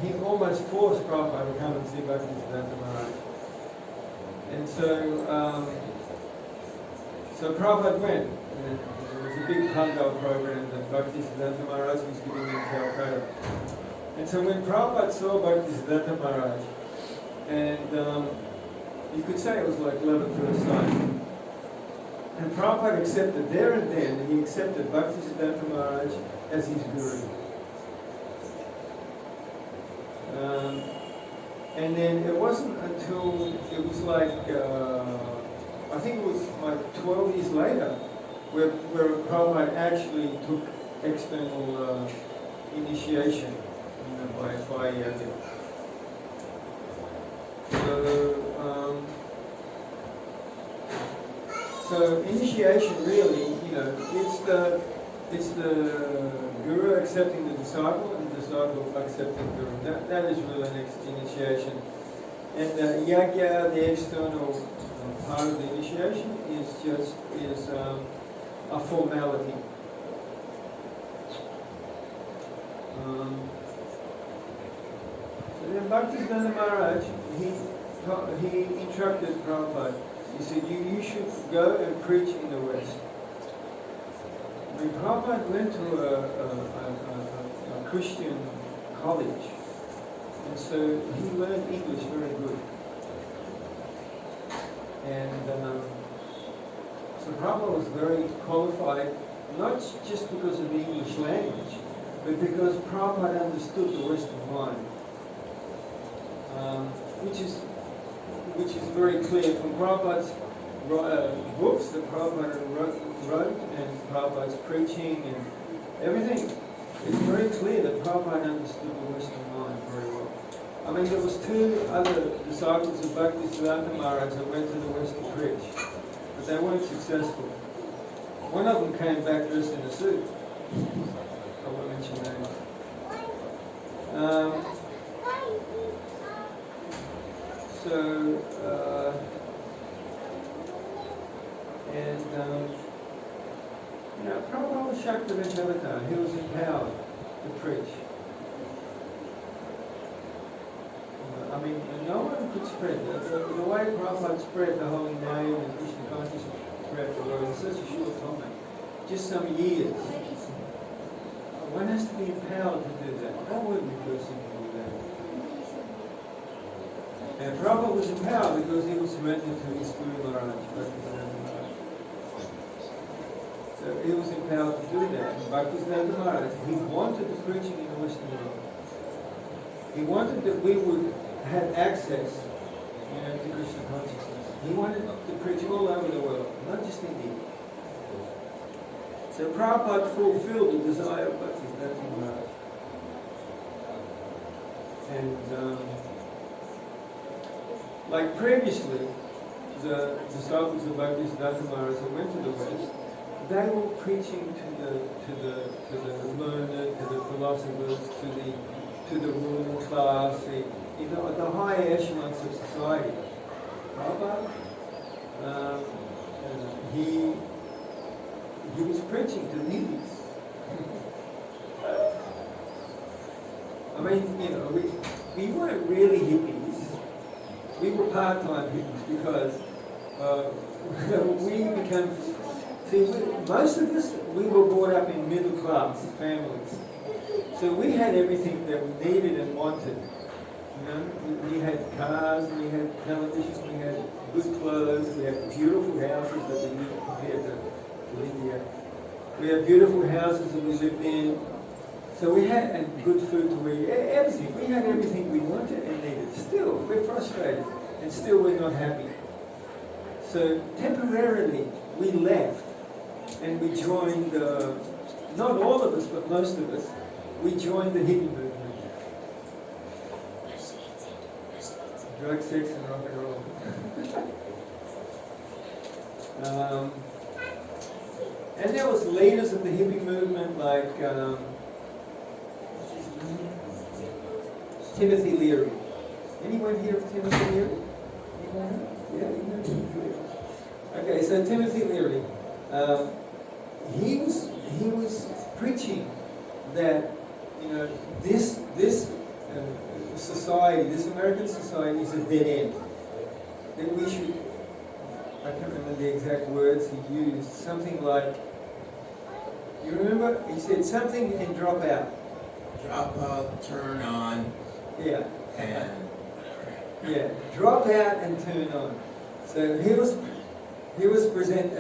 he almost forced Prabhupada to come and see Bhaktisiddhanta Maharaj. And so Prabhupada went. And there was a big Pandal program that Bhaktisiddhanta Maharaj was giving in Calcutta. And so when Prabhupada saw Bhaktisiddhanta Maharaj, and you could say it was like love at first sight. And Prabhupada accepted there and then, he accepted Bhaktisiddhanta Maharaj as his guru. And then it wasn't until it was like, I think it was like 12 years later, where Prabhupada actually took external initiation by Sahadev. So initiation really, it's the guru accepting the disciple and the disciple accepting the guru. That is really an initiation. And yagya, the external part of the initiation, is a formality. So then Bhaktisiddhanta Maharaj, he instructed Prabhupada. He said, you should go and preach in the West. When Prabhupada went to a Christian college, and so he learned English very good. And so Prabhupada was very qualified, not just because of the English language, but because Prabhupada understood the Western mind, which is very clear from Prabhupada's books that Prabhupada wrote and Prabhupada's preaching and everything. It's very clear that Prabhupada understood the Western mind very well. I mean, there was two other disciples of Bhaktisiddhanta Maharaj that went to the West to preach, but they weren't successful. One of them came back dressed in a suit. I won't mention names. Prabhupada was Shakti-Avatar. He was empowered to preach. I mean, no one could spread. The way Prabhupada spread the holy name and Krishna consciousness throughout the world in such a short time, just some years. One has to be empowered to do that. No ordinary person can do that. And Prabhupada was empowered because he was surrendered to his Guru Maharaj. So he was empowered to do that. And Bhaktisiddhanta Maharaj, he wanted the preaching in the Western world. He wanted that we would have access, to Krishna consciousness. He wanted to preach all over the world, not just India. So Prabhupada fulfilled the desire of Bhaktisiddhanta Maharaj. And like previously, the disciples of Bhaktisiddhanta Maharaj who went to the West, they were preaching to the learned, to the philosophers, to the ruling class, the higher echelons of society. Prabhupada, he was preaching to the hippies. I mean, we weren't really hippies. We were part-time hippies because we became. Most of us, we were brought up in middle-class families. So we had everything that we needed and wanted. We had cars, we had televisions, we had good clothes, we had beautiful houses that we lived compared to India. We had beautiful houses that we lived in. So we had good food to eat, everything. We had everything we wanted and needed. Still, we're frustrated and still we're not happy. So temporarily, we left and we joined, not all of us, but most of us, we joined the hippie movement. Drug, sex, and rock and roll. And there was leaders of the hippie movement like Timothy Leary. Anyone here of Timothy Leary? Anyone? Yeah, you know Timothy Leary. Okay, so Timothy Leary, he was preaching that this this American society is a dead end. That we should, I can't remember the exact words he used, something like, you remember? He said something and drop out. Drop out, turn on, Yeah. and Yeah, drop out and turn on. So he was promoting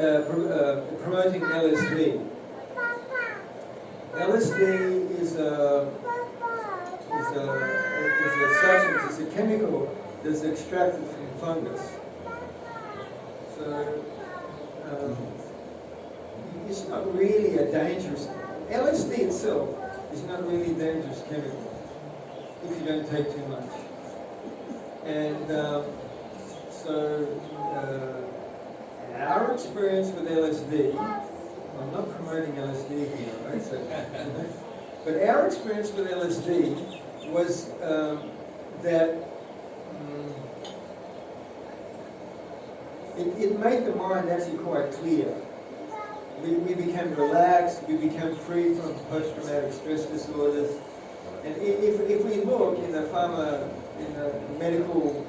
LSD. LSD is a substance, it's a chemical that's extracted from fungus. So it's not really a dangerous, LSD itself is not really a dangerous chemical if you don't take too much. And our experience with LSD, I'm not promoting LSD here, right? So, but our experience with LSD was that it made the mind actually quite clear. We became relaxed, we became free from post-traumatic stress disorders. And if we look in the medical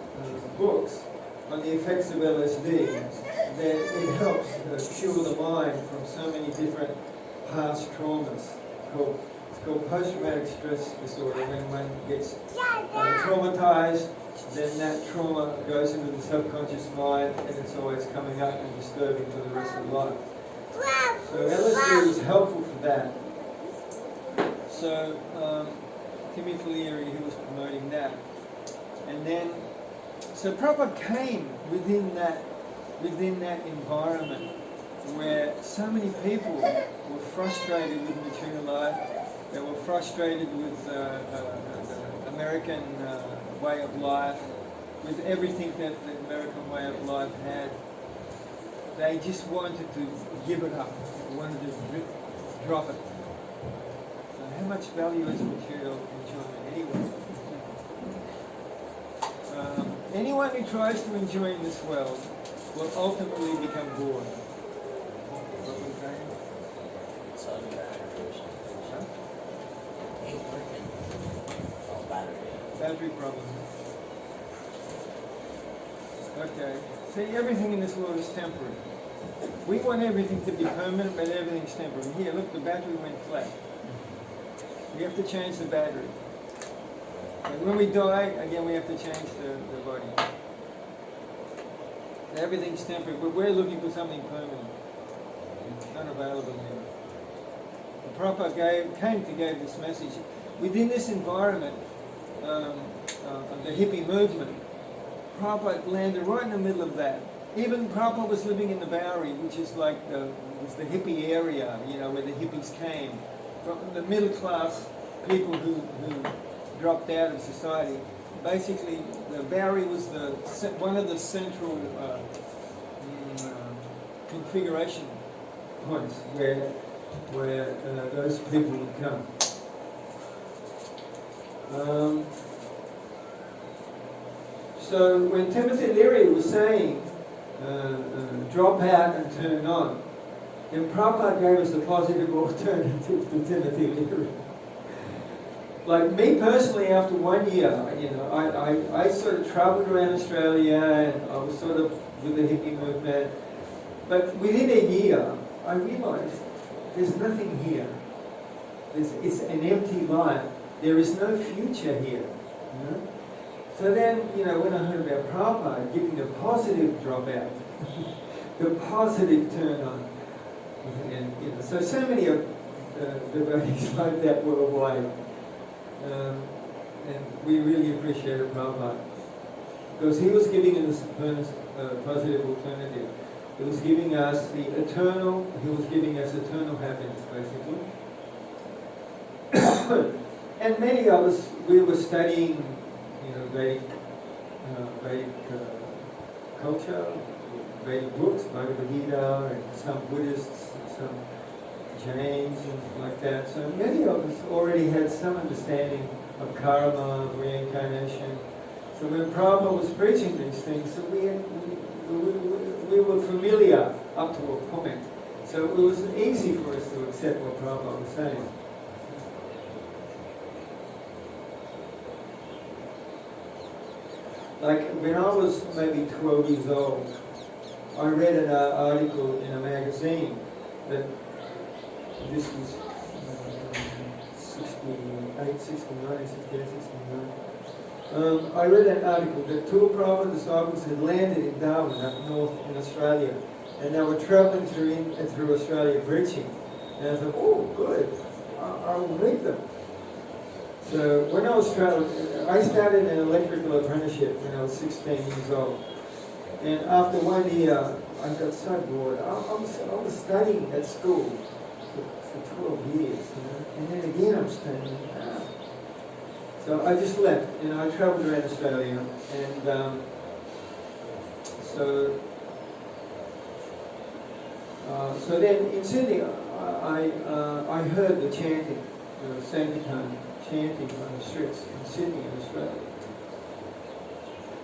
books on the effects of LSD, that it helps cure the mind from so many different past traumas. It's called post-traumatic stress disorder. When one gets traumatized, then that trauma goes into the subconscious mind, and it's always coming up and disturbing for the rest of life. So LSD is helpful for that. So Timothy Leary, he was promoting that. And then, so Prabhupada came within that environment where so many people were frustrated with material life, they were frustrated with the American way of life, with everything that the American way of life had. They just wanted to give it up, they wanted to drop it. So how much value is material enjoyment anyway? Anyone who tries to enjoy in this world will ultimately become bored. Battery problem. Okay. See, everything in this world is temporary. We want everything to be permanent, but everything's temporary. Here, look, the battery went flat. We have to change the battery. And when we die, again, we have to change the body. Everything's temporary, but we're looking for something permanent. It's not available here. The Prabhupada came to give this message. Within this environment of the hippie movement, Prabhupada landed right in the middle of that. Even Prabhupada was living in the Bowery, which is like was the hippie area, you know, where the hippies came. From the middle class people who dropped out of society. Basically, the Bowery was one of the central configuration points where those people would come. So when Timothy Leary was saying, drop out and turn on, then Prabhupada gave us a positive alternative to Timothy Leary. Like me personally, after 1 year, you know, I sort of traveled around Australia and I was sort of with the hippie movement. But within a year, I realized there's nothing here. It's an empty life. There is no future here. You know? So then, you know, when I heard about Prabhupada giving the positive dropout, the positive turn on, and you know, so many of devotees like that worldwide. And we really appreciated Prabhupada because he was giving us a positive alternative. He was giving us eternal happiness, basically. And many of us, we were studying, you know, Vedic culture, Vedic books, Bhagavad Gita, and some Buddhists, some Jains, and like that. So many of us already had some understanding of karma, of reincarnation. So when Prabhupada was preaching these things, so we were familiar up to a point. So it was easy for us to accept what Prabhupada was saying. Like when I was maybe 12 years old, I read an article in a magazine that this was 68, 69, 68, 69. I read an article that two Prabhupada disciples had landed in Darwin up north in Australia, and they were travelling through Australia preaching. And I thought, oh, good, I will meet them. So when I was traveling, I started an electrical apprenticeship when I was 16 years old. And after 1 year, I got so bored. I was studying at school for 12 years, you know? And then again I'm studying. So I just left, and I travelled around Australia, and so then in Sydney, I heard the chanting, the Sankirtan chanting on the streets in Sydney, in Australia.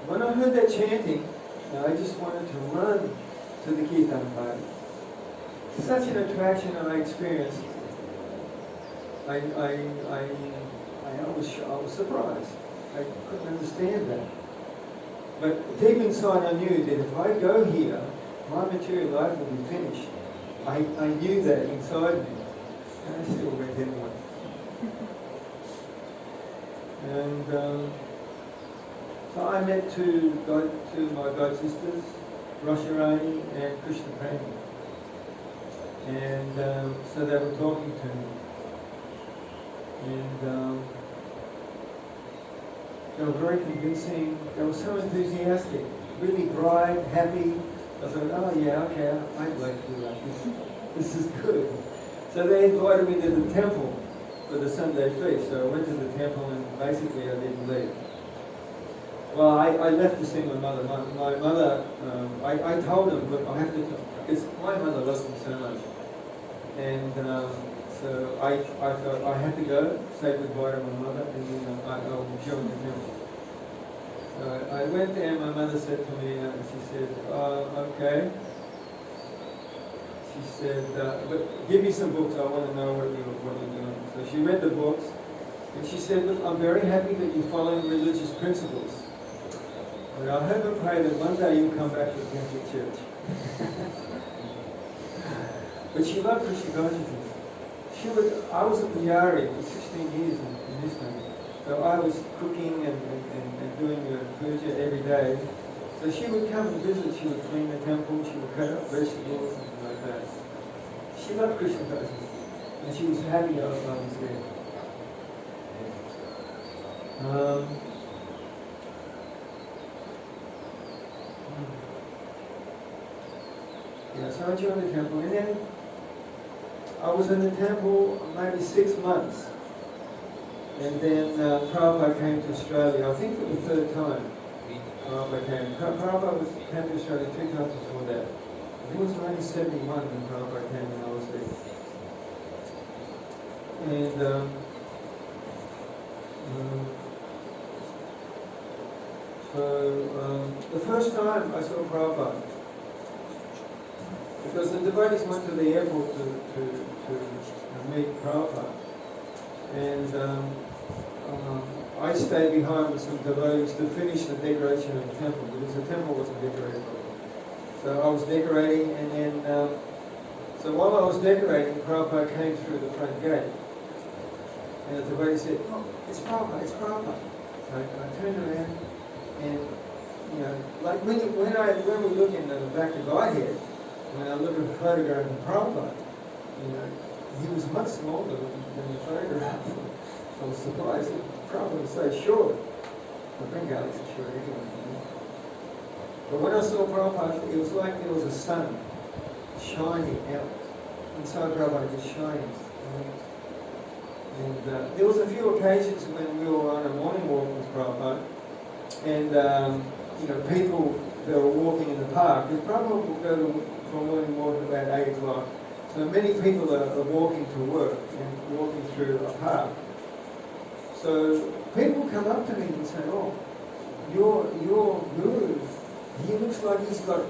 When I heard that chanting, I just wanted to run to the Kirtan party. Such an attraction I experienced. I was surprised. I couldn't understand that. But deep inside I knew that if I go here, my material life will be finished. I knew that inside me. And I still went anyway. And so I met two of my god sisters, Rosharani and Krishna Premi. And so they were talking to me. And they were very convincing. They were so enthusiastic, really bright, happy. I thought, oh yeah, okay, I'd like to do like this. This is good. So they invited me to the temple for the Sunday feast. So I went to the temple and basically I didn't leave. Well, I left to see my mother. My mother, I told them, look, I have to, because my mother loves me so much. And so I thought I had to go, say goodbye to my mother, and then I'll join the temple. So I went there, and my mother said to me, she said, okay. She said, but give me some books, I want to know what you're doing. So she read the books, and she said, look, I'm very happy that you're following religious principles. But I hope and pray that one day you'll come back to the Catholic Church. But she loved Krishna consciousness. I was a Bihari for 16 years in this country. So I was cooking and doing puja every day. So she would come and visit, she would clean the temple, she would cut up vegetables and things like that. She loved Krishna consciousness. And she was happy I was there. Yeah, so I joined the temple, and then I was in the temple maybe 6 months. And then Prabhupada came to Australia, I think for the third time. Prabhupada came. Prabhupada came to Australia 2 times before that. I think it was 1971 when Prabhupada came when I was there. And so the first time I saw Prabhupada, because the devotees went to the airport to meet Prabhupada. And I stayed behind with some devotees to finish the decoration of the temple, because the temple wasn't decorated properly. So I was decorating, and then, so while I was decorating, Prabhupada came through the front gate. And the devotee said, oh, it's Prabhupada, it's Prabhupada. So I turned around, and, you know, like when we look in the back of my head, when I look at the photograph of Prabhupada, you know, he was much smaller than the photograph. I was surprised that Prabhupada was so short. The Bengalis are short anyway. You know? But when I saw Prabhupada, it was like there was a sun shining out. Inside Prabhupada was shining. And there was a few occasions when we were on a morning walk with Prabhupada, and you know, people that were walking in the park, because Prabhupada would go for a morning walk at about 8 o'clock. So many people are walking to work and walking through a park. So people come up to me and say, oh, your guru, he looks like he's got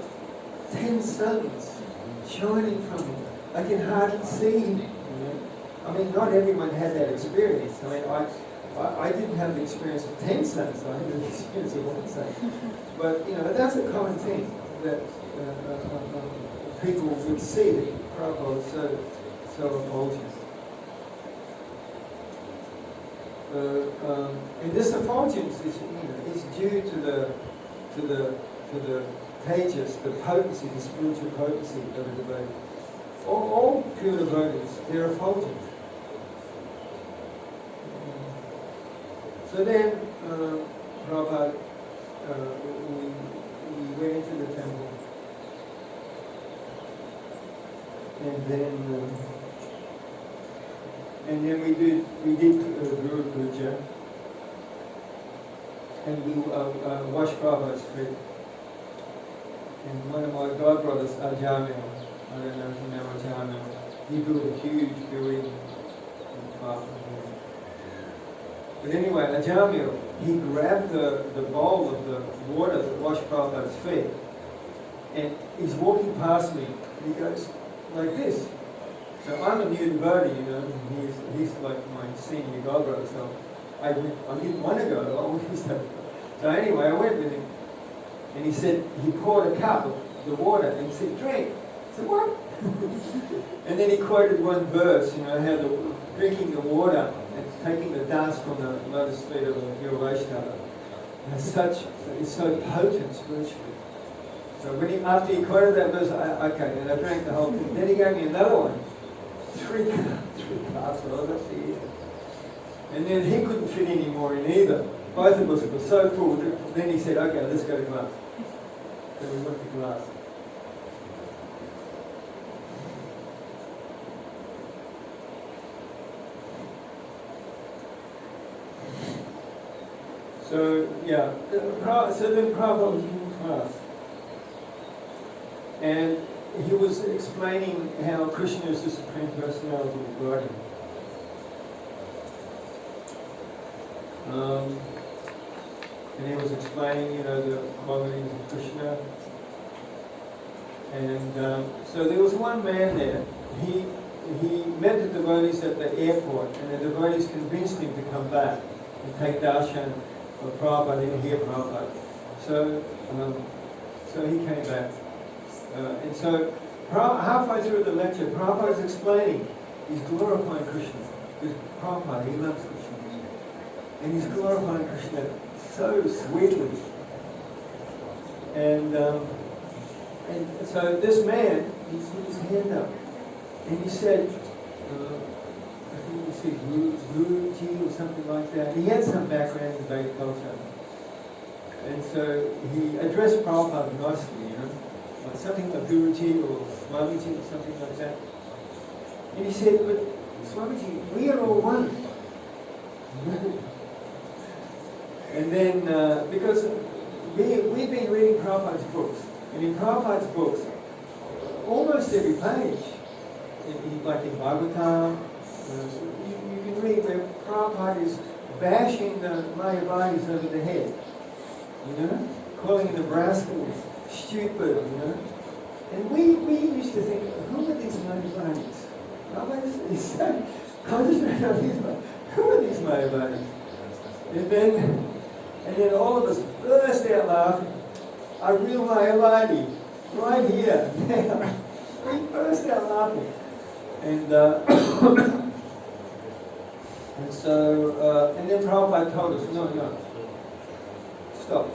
10 suns shining from him. I can hardly see him. You know? I mean, not everyone had that experience. I mean, I didn't have the experience of 10 saints, I had the experience of one saint. But, that's a common thing that people would see that Prabhupada was so effulgent. And this effulgence is due to the tejas, the potency, the spiritual potency of a devotee. All pure devotees, they're effulgent. So then, Prabhupada, we went into the temple, and then we did Guru Puja, and we washed Prabhupada's feet. And one of my godbrothers, Ajamil, I don't know if you know Ajamil, he built a huge building in far from here. But anyway, Ajamil, he grabbed the bowl of the water that washed Prabhupada's feet, and he's walking past me, and he goes like this. So I'm a new devotee, and he's like my senior godbrother, so I didn't want to go, I always have to go. So anyway, I went with him, and he said, he poured a cup of the water, and he said, drink. I said, what? And then he quoted one verse, how drinking the water and taking the dust from the lotus feet of the pure Vaishnava is so potent spiritually. So after he quoted that verse, and I drank the whole thing. Then he gave me another one, three cups, well, that's the ear. And then he couldn't fit any more in either. Both of us were so full. Then he said, okay, let's go to glass. So we went to glass. So, so then Prabhupada was giving class. And he was explaining how Krishna is the Supreme Personality of Godhead. And he was explaining, the qualities of Krishna. And so there was one man there. He met the devotees at the airport, and the devotees convinced him to come back and take darshan of Prabhupada and hear Prabhupada. So he came back. And so halfway through the lecture, Prabhupada is explaining, he's glorifying Krishna. Because Prabhupada, he loves Krishna. And he's glorifying Krishna so sweetly. And so this man, he put his hand up, and he said, I think he said Guruji or something like that. He had some background in Vedic culture. And so he addressed Prabhupada nicely, like something like Guruji or Swamiji or something like that. And he said, but Swamiji, we are all one. And then, because we've been reading Prabhupada's books, and in Prabhupada's books, almost every page, like in Bhagavatam, you can read where Prabhupada is bashing the Mayavadis over the head, calling them rascals, stupid, And we used to think, who are these Mayavadis? Prabhupada is so concentrated on these Mayavadis. Who are these Mayavadis? And then all of us burst out laughing. A real Mayavadi, right here, now. We burst out laughing. And and then Prabhupada told us, no, stop.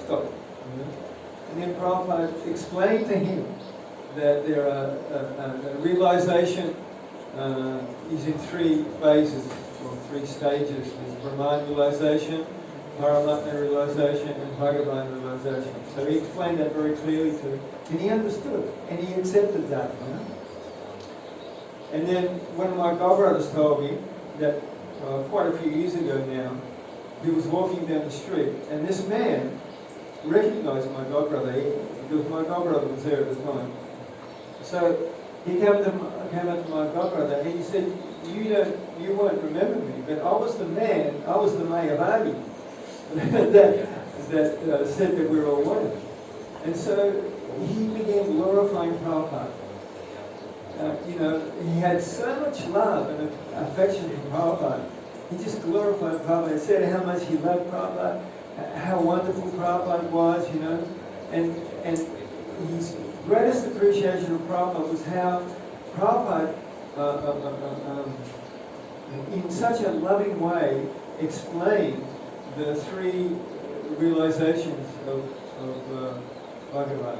And then Prabhupada explained to him that there are realization is in three phases or three stages. There's Brahman realization, Paramatma realization, and Bhagavan realization. So he explained that very clearly to him, and he understood, and he accepted that. And then one of my godbrothers told me that quite a few years ago now, he was walking down the street, and this man recognized my godbrother, because my godbrother was there at the time. So he came up to my godbrother, and he said, you won't remember me, but I was the Mayavadi that said that we're all one. And so he began glorifying Prabhupada. He had so much love and affection for Prabhupada he just glorified Prabhupada. He said how much he loved Prabhupada, how wonderful Prabhupada was, you know. And his greatest appreciation of Prabhupada was how Prabhupada, in such a loving way, explained the three realizations of Bhagavan.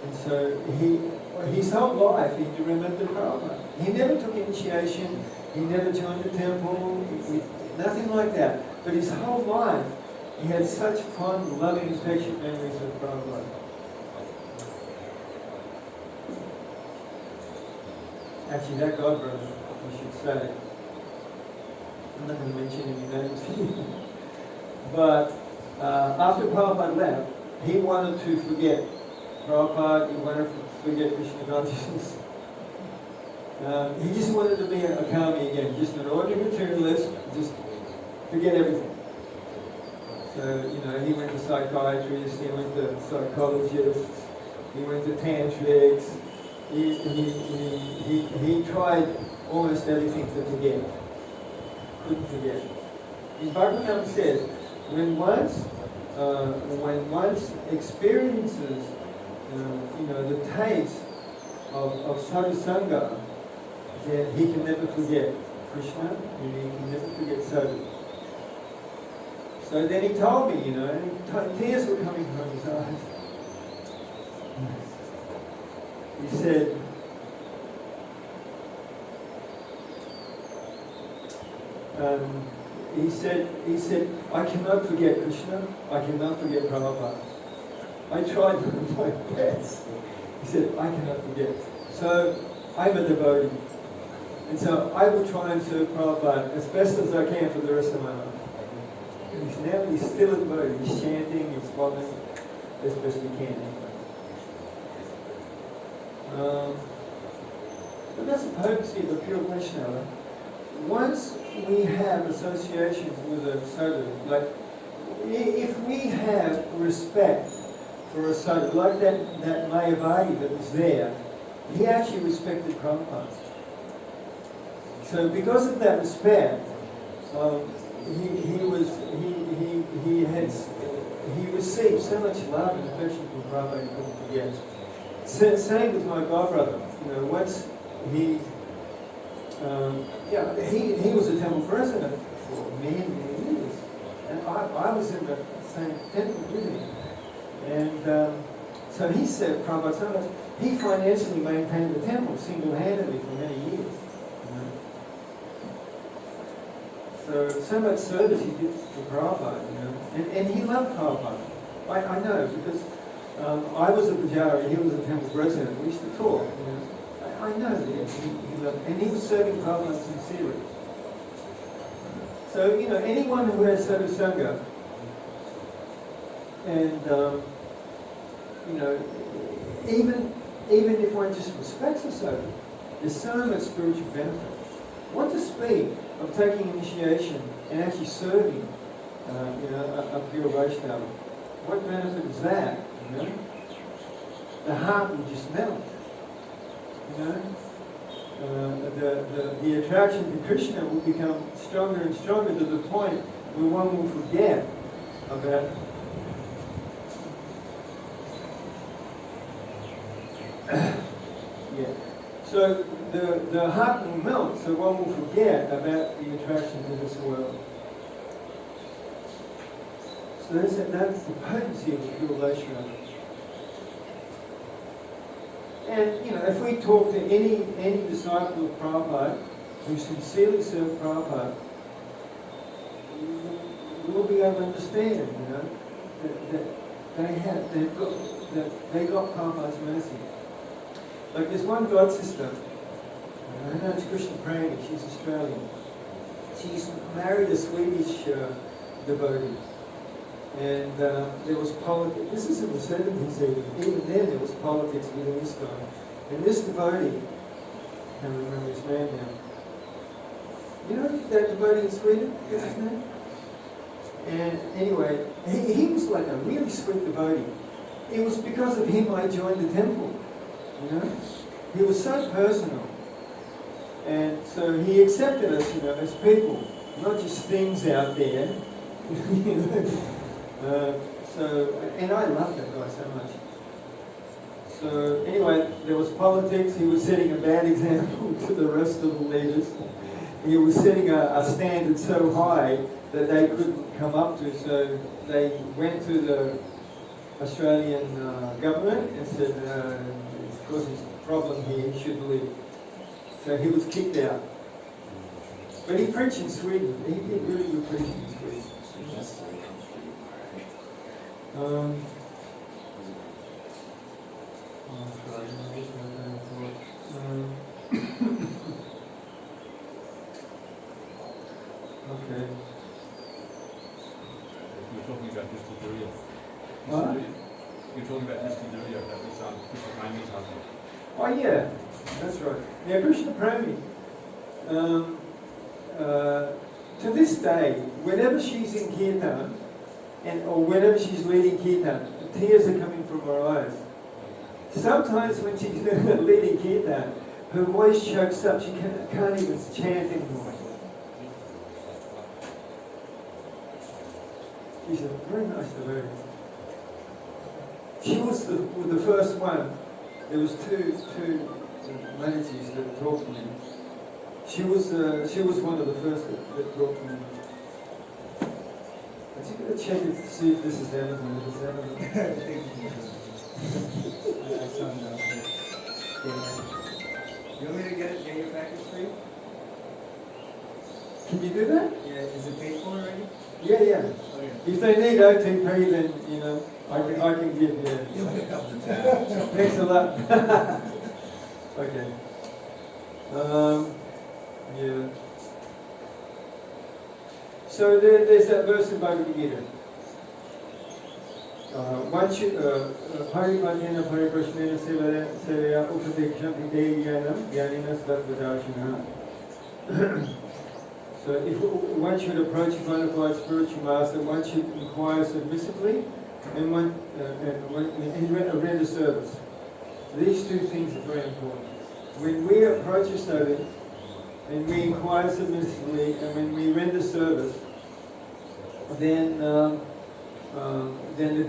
And so his whole life he remembered Prabhupada. He never took initiation, he never joined the temple, nothing like that. But his whole life he had such fond, loving, affectionate memories of Prabhupada. Actually, that godbrother, we should say. I'm not going to mention any names here. But after Prabhupada left, he wanted to forget Prabhupada, he wanted to forget Krishna consciousness. He just wanted to be a kami again, just an ordinary materialist, just forget everything. So, you know, he went to psychiatrists, he went to psychologists, he went to tantrics, he tried almost everything to forget. Couldn't forget. In Bhagavatam says, when once experiences, you know, the taste of sadhusanga, then he can never forget Krishna, and he can never forget sadhu. So then he told me, you know, and tears were coming from his eyes. He said, he said, I cannot forget Krishna, I cannot forget Prabhupada. I tried my best. He said, I cannot forget. So I'm a devotee. And so I will try and serve Prabhupada as best as I can for the rest of my life. And he's still a devotee. He's chanting, he's following as best we can. But that's the potency of a pure Vaishnava. Once we have associations with a sadhu, like if we have respect for a sadhu, like that Mayavadi that was there, he actually respected Prabhupada. So because of that respect, he received so much love and affection from Prabhupada he couldn't forget. Same with my godbrother. You know, once he was a temple president for many years, and I was in the same temple with him. And so he said, Prabhupada so much, he financially maintained the temple single-handedly for many years. So much service he did for Prabhupada, you know, and he loved Prabhupada. I know, because I was a pujari, he was a temple president, we used to talk, you know. I know that he loved, and he was serving Prabhupada sincerely. So, you know, anyone who has sadhusanga, and, you know, even if one just respects a sadhu, there's so much spiritual benefit. What to speak of taking initiation and actually serving, you know, a pure Vaishnava? What benefit is that? You know, the heart will just melt. You know, the attraction to Krishna will become stronger and stronger to the point where one will forget about. Yeah. So the heart will melt, so one will forget about the attraction to this world. So that's the potency of pure Vaishnava. And, you know, if we talk to any disciple of Prabhupada who sincerely served Prabhupada, we'll be able to understand, you know, that they got Prabhupada's mercy. Like there's one god sister, her name's Krishna Prani, she's Australian. She's married a Swedish devotee. And there was politics, this is in the 70s even then there was politics within this guy. And this devotee, I can't remember his name now. You know that devotee in Sweden? What's his name? And anyway, he was like a really sweet devotee. It was because of him I joined the temple. You know? He was so personal. And so he accepted us, as people, not just things out there. And I love that guy so much. So anyway, there was politics. He was setting a bad example to the rest of the leaders. He was setting a standard so high that they couldn't come up to. So they went to the Australian government and said, it's causing a problem here, he should leave. So he was kicked out. But he preached in Sweden. He did really good preaching in Sweden. Okay. You're talking about Distillaria. What? You're talking about Distillaria, that was Krishna Prami's husband. Oh yeah, that's right. Yeah, Krishna Prami. To this day, whenever she's in kirtan, or whenever she's leading kirtan, tears are coming from her eyes. Sometimes when she's leading kirtan, her voice chokes up. She can't even chant anymore. She's a very nice devotee. She was the first one. There was two ladies that talked to me. She was one of the first that talked to me. I'm just going to check to see if this is Amazon. If it's Amazon. I saw it. You want me to get your package for you? Can you do that? Yeah, is it paid for already? Yeah. Oh yeah. If they need OTP, then I can give you. You'll pick up the tab. Thanks a lot. Okay. Yeah. So there's that verse in Bhagavad Gita. Paripadena pariprashnena sevaya upadekshanti te jnanam jnanina sattvadarshana. So if one should approach a bona fide spiritual master, one should inquire submissively and render service. These two things are very important. When we approach a student and we inquire submissively and when we render service, then the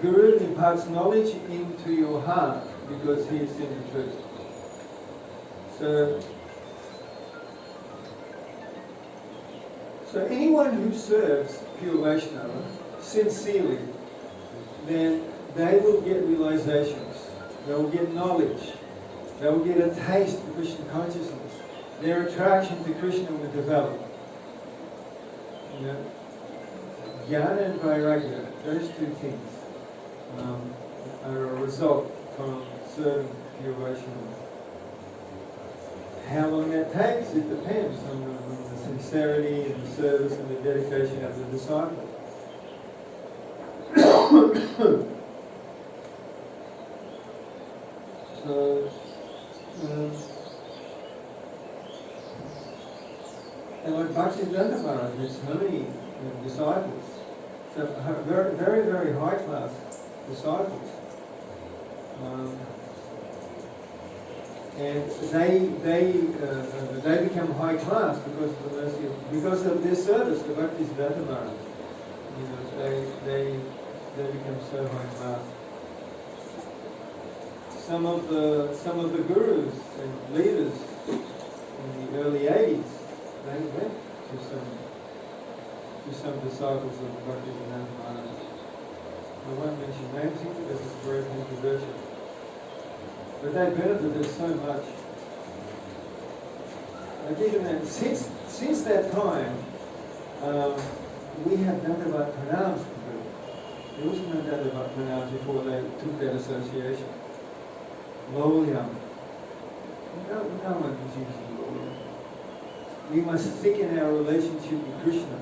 Guru imparts knowledge into your heart because he is in the truth. So anyone who serves pure Vaishnava sincerely, then they will get realizations, they will get knowledge, they will get a taste of Krishna consciousness. Their attraction to Krishna will develop. Jnana and Vairagya, those two things are a result from serving pure Vaishnava. How long that takes, it depends on the sincerity and the service and the dedication of the disciple. And like Bhaktisiddhanta Maharaj had so many disciples, so very, very, very high class disciples. And they become high class because of their service to Bhaktisiddhanta Maharaj. They become so high class. Some of the gurus and leaders in the early 80s, they went to some disciples of Bhaktisiddhanta Maharaj. I won't mention names here because it's very controversial. But they benefited so much. And since that time, we have done about pranams to do. There was no doubt about pranams before they took that association. Loyam. No one is using loyam. We must thicken our relationship with Krishna.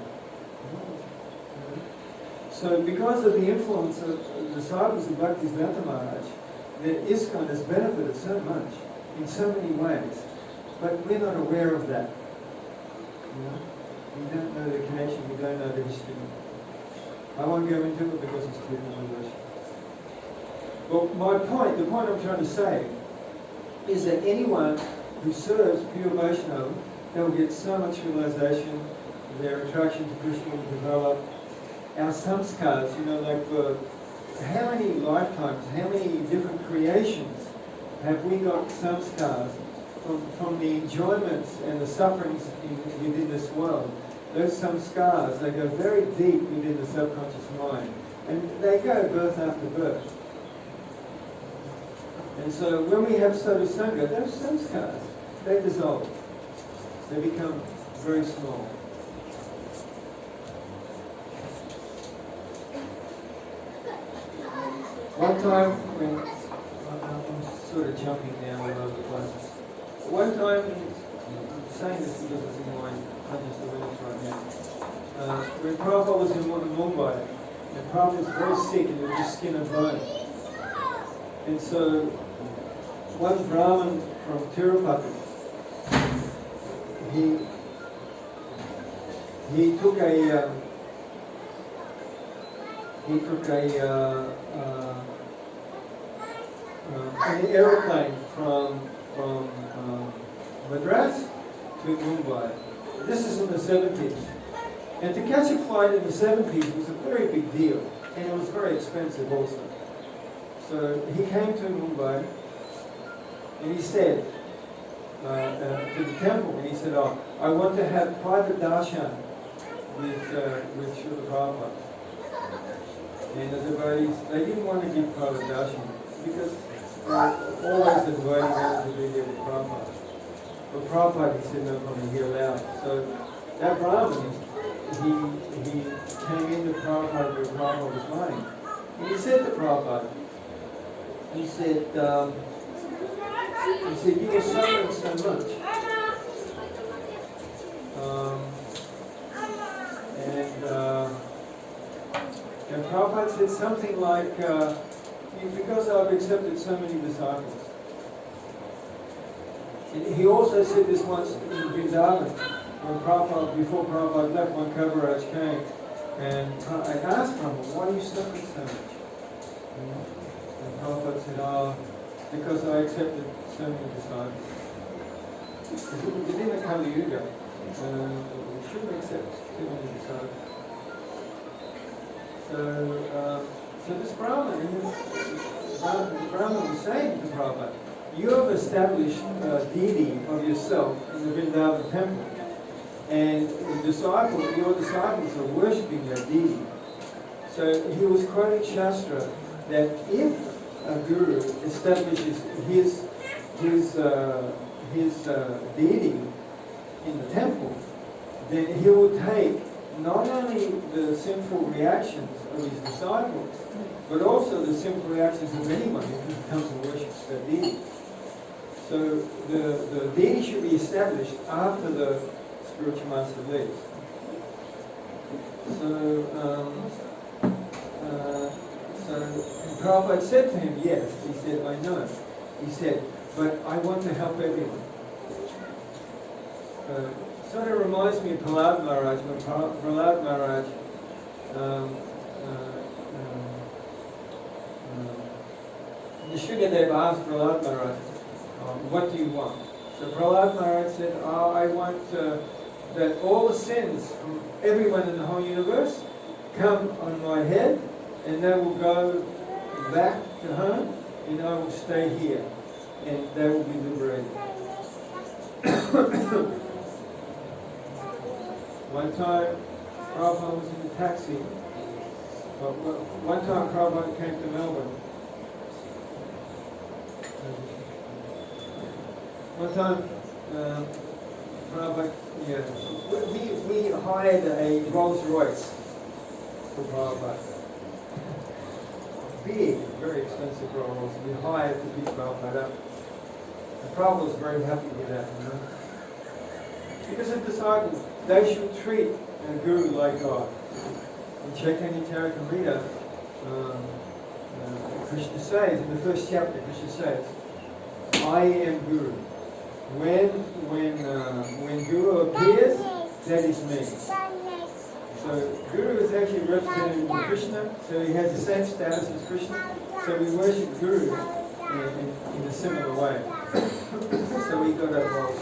So because of the influence of the disciples of Bhaktisiddhanta Maharaj, that ISKCON has benefited so much in so many ways, but we're not aware of that. We don't know the connection, we don't know the history. I won't go into it because it's too controversial. Well, the point I'm trying to say, is that anyone who serves pure Vaishnava they'll get so much realization, their attraction to Krishna will develop. Our samskars, like for how many lifetimes, how many different creations have we got samskars from the enjoyments and the sufferings within this world? Those samskars, they go very deep within the subconscious mind. And they go birth after birth. And so when we have sadhu sangha, those samskars, they dissolve. They become very small. One time when I'm sort of jumping down all over the place. One time, I'm saying this because it's in my conscious awareness right now. When Prabhupada was in Mumbai, and Prabhupada was very sick and it was just skin and bone. And so one Brahmin from Tirupati, he took an aeroplane from Madras to Mumbai. This is in the 70s. And to catch a flight in the 70s was a very big deal. And it was very expensive also. So he came to Mumbai and he said to the temple, and he said, I want to have private darshan with Srila Prabhupada. And the devotees, they didn't want to give private darshan because always the devotee wanted to be there with Prabhupada. But Prabhupada, he said, no problem, he allowed. So that Brahmin, he came into Prabhupada where Prabhupada was lying. And he said to Prabhupada, he said, you were suffering so much. And Prabhupada said something like, because I've accepted so many disciples. And he also said this once in Vrindavan, when Prabhupada, before Prabhupada left, when Kaviraj came, and I asked Prabhupada, why are you suffering so much? And Prabhupada said, because I accepted so many disciples. Within the Kali Yuga, we shouldn't accept too many disciples. So this Brahman, the Brahman was saying to Prabhupada, you have established a deity of yourself in the Vrindavan temple, and your disciples are worshipping that deity. So he was quoting Shastra that if a guru establishes his deity in the temple, then he will take not only the sinful reactions of his disciples, but also the sinful reactions of anyone who comes and worships that deity. So the deity should be established after the spiritual master leaves. And Prabhupada said to him, yes. He said, I know. He said, but I want to help everyone. Sort of reminds me of Prahlad Maharaj, when Prahlad Maharaj Nishugadev asked Prahlad Maharaj, what do you want? So Prahlad Maharaj said, I want that all the sins from everyone in the whole universe come on my head, and they will go back to home, and I will stay here, and they will be liberated. One time, Prabhupada was in a taxi. One time, Prabhupada came to Melbourne. One time, Prabhupada, we hired a Rolls Royce for Prabhupada. Big, very expensive Rolls. We hired to pick Prabhupada up. And Prabhupada was very happy with that, Because of disciples, they should treat a guru like God. In Chaitanya Charitamrita, Krishna says, in the first chapter, Krishna says, I am Guru. When Guru appears, that is me. So Guru is actually represented in Krishna, so he has the same status as Krishna. So we worship Guru in a similar way. So we got our roles.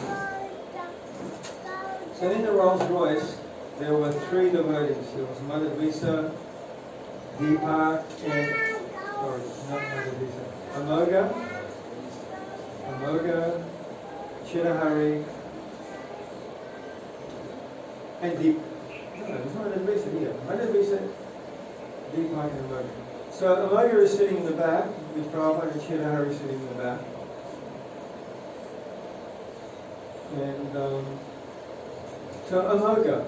So in the Rolls Royce, there were three devotees. There was Mother Teresa, Deepak, and, sorry, not Mother Teresa, Amoga, Chitahari, and Deep. No, it was Mother Teresa here. Mother Teresa, Deepak, and Amoga. So Amoga is sitting in the back, with Prabhupada and Chitahari sitting in the back. And so Amoga,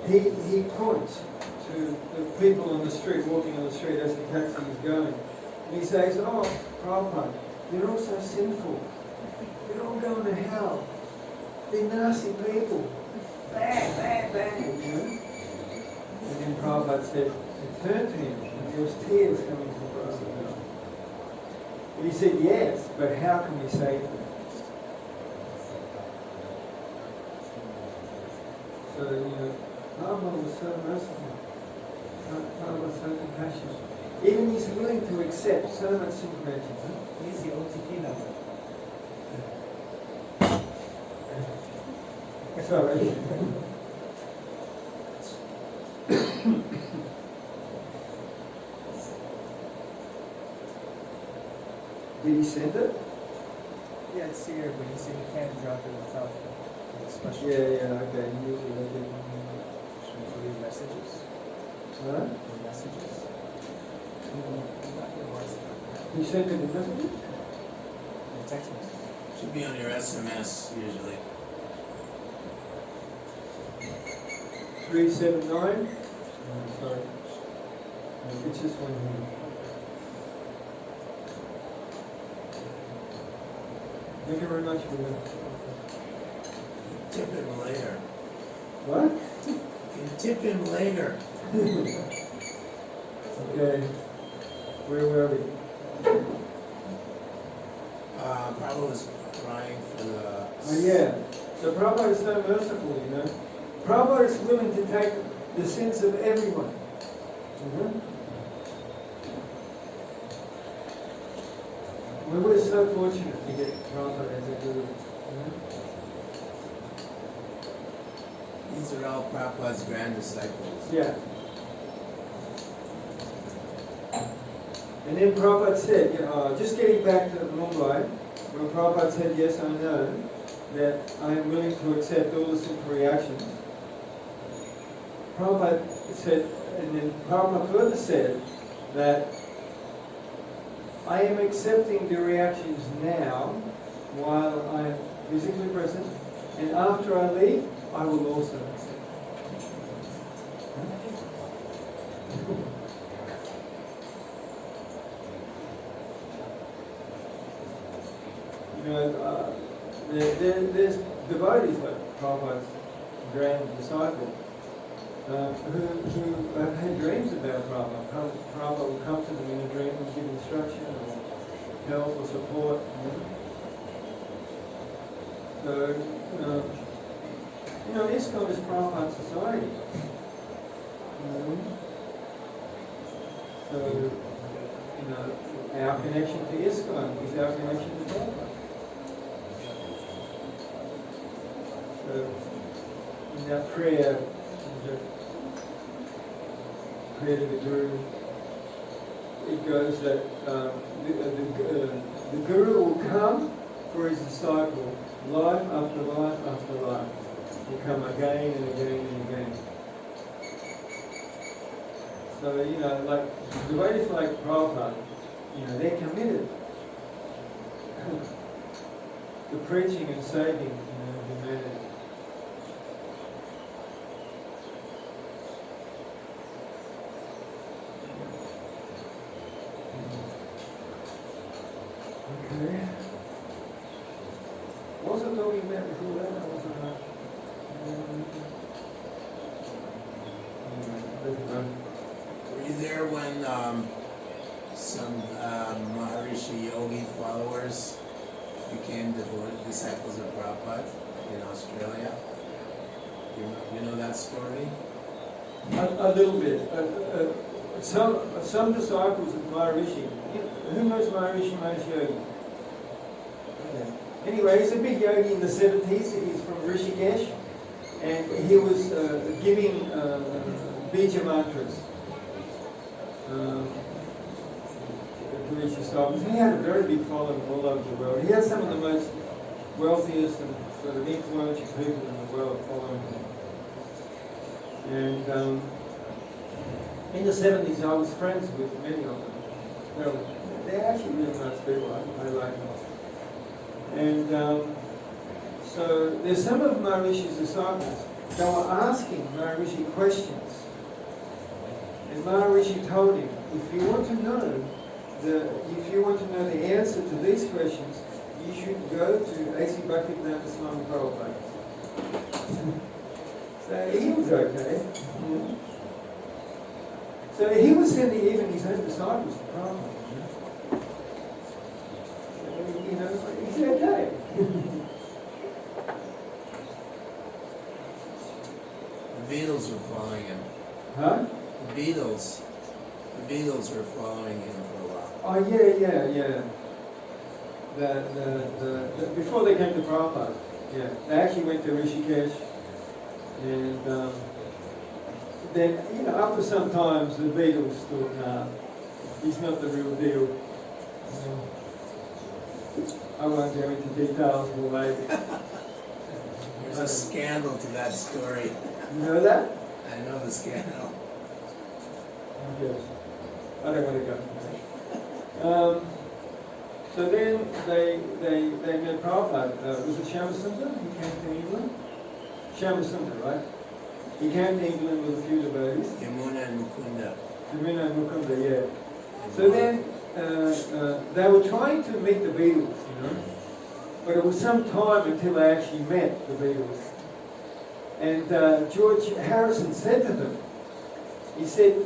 he points to the people on the street, walking on the street as the taxi is going. And he says, oh, Prabhupada, you're all so sinful. You're all going to hell. They're nasty people. Bad, bad, bad. You know? And then Prabhupada said, it turned to him, and there was tears coming from Prabhupada. And he said, yes, but how can we save them? So, you know, Prabhupada was so merciful. Prabhupada was so compassionate. Even he's willing to accept so much information. Here's the OTP number. Sorry. Did he send it? Yeah, it's here, but he said you can't drop it without the special. Yeah, okay. Usually I did. Should we leave messages? Huh? The messages? You sent it in message? The text message. Should be on your SMS usually. 379. Sorry. It's just one here. Thank you very much for that. Tip him later. What? You can tip him later. Okay. Where were we? Prabhupada was crying for the. Oh yeah. So Prabhupada is so merciful, you know. Prabhupada is willing to take the sins of everyone. We're so fortunate to get Prabhupada as a guru. These are all Prabhupada's grand disciples. Yeah. And then Prabhupada said, you know, just getting back to Mumbai, when Prabhupada said, yes, I know that I am willing to accept all the sinful reactions. Prabhupada said, and then Prabhupada further said that I am accepting the reactions now while I am physically present, and after I leave, I will also accept. You know, there's devotees like Prabhupada's grand disciple who have had dreams about Prabhupada. Prabhupada will come to them in a dream and give instruction or help or support. So, you know, ISKCON is Prabhupada's society. So, you know, our connection to ISKCON is our connection to Prabhupada. So, in that prayer to the Guru, it goes that the Guru will come for his disciple life after life after life. He'll come again and again and again. So, you know, like devotees like Prabhupada, you know, they're committed to preaching and saving, you know, humanity. Okay. What was I talking about before that? I was Were you there when some Maharishi Yogi followers became devoted disciples of Prabhupada in Australia? You know that story? A little bit. Some disciples of Maharishi. Who knows Maharishi Mahesh Yogi? Okay. Anyway, he's a big yogi in the 70s. He's from Rishikesh. and he was giving bija mantras to his disciples. He had a very big following all over the world. He had some of the most wealthiest and sort of influential people in the world following him. And in the 70s, I was friends with many of them. Well, they're actually really nice people. I like them. And so there's some of Maharishi's disciples. They were asking Maharishi questions. And Maharishi told him, if you want to know the answer to these questions, you should go to A.C. Bhaktivedanta Swami Prabhupada. So he was okay. Yeah. So he was sending even his own disciples to Prabhupada. You know, he's okay. The Beatles were following him. Huh? The Beatles were following him for a while. Oh yeah. The before they came to Prabhupada, yeah, they actually went to Rishikesh, and then after some times the Beatles thought, nah, he's not the real deal. I won't go into details more later. There's a scandal to that story. You know that? I know the scandal. Yes. I don't want to go. So then they met Prabhupada. Was it Shyamasundar? He came to England? Shyamasundar, right? He came to England with a few devotees. Yamuna and Mukunda. Yamuna and Mukunda, yeah. So then they were trying to meet the Beatles, but it was some time until they actually met the Beatles. And George Harrison said to them, he said,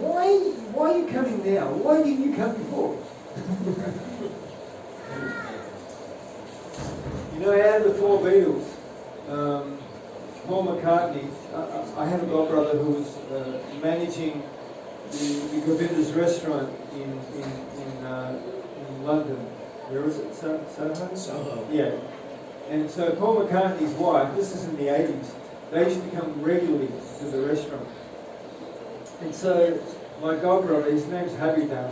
why are you coming now? Why didn't you come before? Out of the four Beatles, Paul McCartney, I had a godbrother who was managing the Govinda's restaurant in London. Where is it? Soho? Soho. Yeah. And so Paul McCartney's wife, this is in the 80s, they used to come regularly to the restaurant. And so my godbrother, his name's Habidam,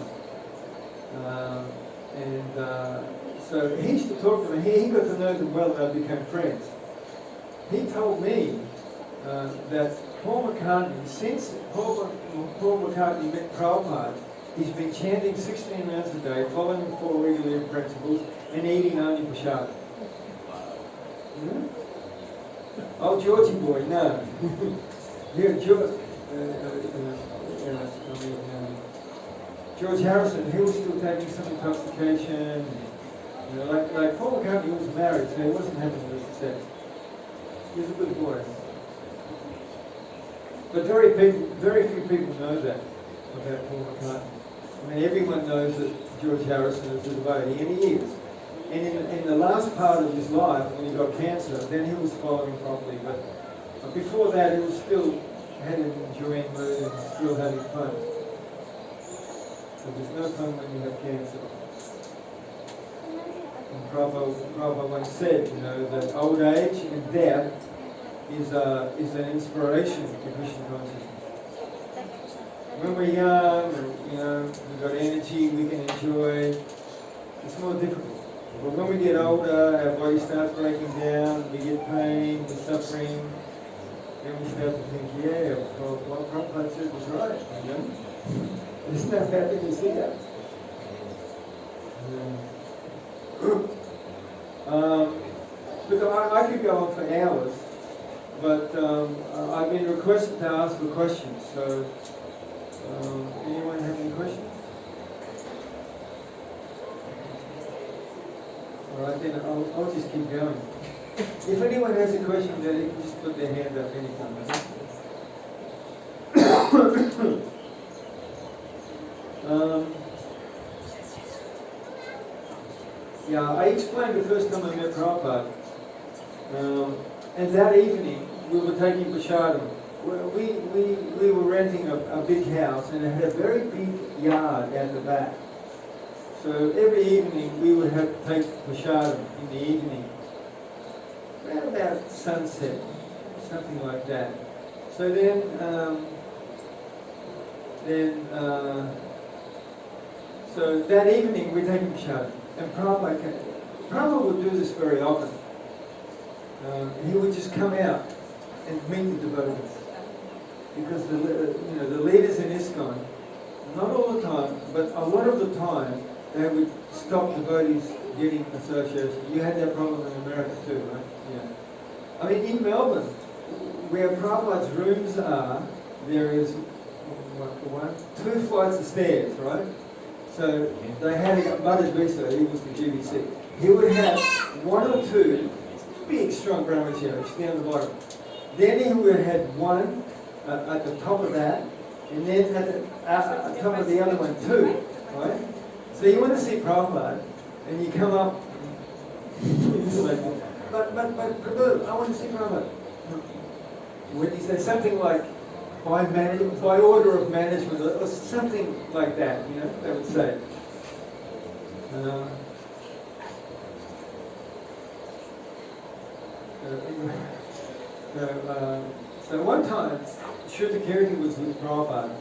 so he used to talk to them. He got to know them well, and they became friends. He told me that Paul McCartney, since Paul McCartney met Prabhupada, he's been chanting 16 rounds a day, following the four regular principles, and eating only prasad. Oh, Georgie boy, no. Yeah, George Harrison, he was still taking some intoxication. Like Paul McCartney was married, so he wasn't having the sex. He was a good boy. But very few people know that about Paul McCartney. I mean, everyone knows that George Harrison is a devotee, and he is. And in the last part of his life, when he got cancer, then he was following properly. But before that, he was still had an enjoying mood and still having fun. But there's no fun when you have cancer. And Prabhupada once said, that old age and death is an inspiration to Krishna consciousness. When we're young, we've got energy, we can enjoy. It's more difficult. But when we get older, our body starts breaking down, we get pain, we're suffering, and we start to think, yeah, well, what Prabhupada said was right, Isn't that happy to see that? Look, I could go on for hours, but I've been requested to ask for questions, so anyone have any questions? All right, then I'll just keep going. If anyone has a question, then they can just put their hand up anytime. I explained the first time I met Prabhupada, and that evening we were taking prasadam. We were renting a big house, and it had a very big yard at the back. So every evening we would have to take prasadam in the evening, around about sunset. something like that. So then, so that evening we're taking shade, and Prabhupada would do this very often. He would just come out and meet the devotees, because the leaders in ISKCON, not all the time, but a lot of the time, they would stop devotees getting association. You had that problem in America too, right? Yeah. I mean, in Melbourne, where Prabhupada's rooms are, there is two flights of stairs, right? So they had a Mother Teresa, he was the GBC. He would have one or two big strong brahmacharis down the bottom. Then he would have one at the top of that, and then at the top of the other one too, right? So you want to see Prabhupada, and you come up, but Prabhu, I want to see Prabhupada. When you say something like, by order of management, or something like that, they would say. So one time, Shrita Kirti was with Prabhupada.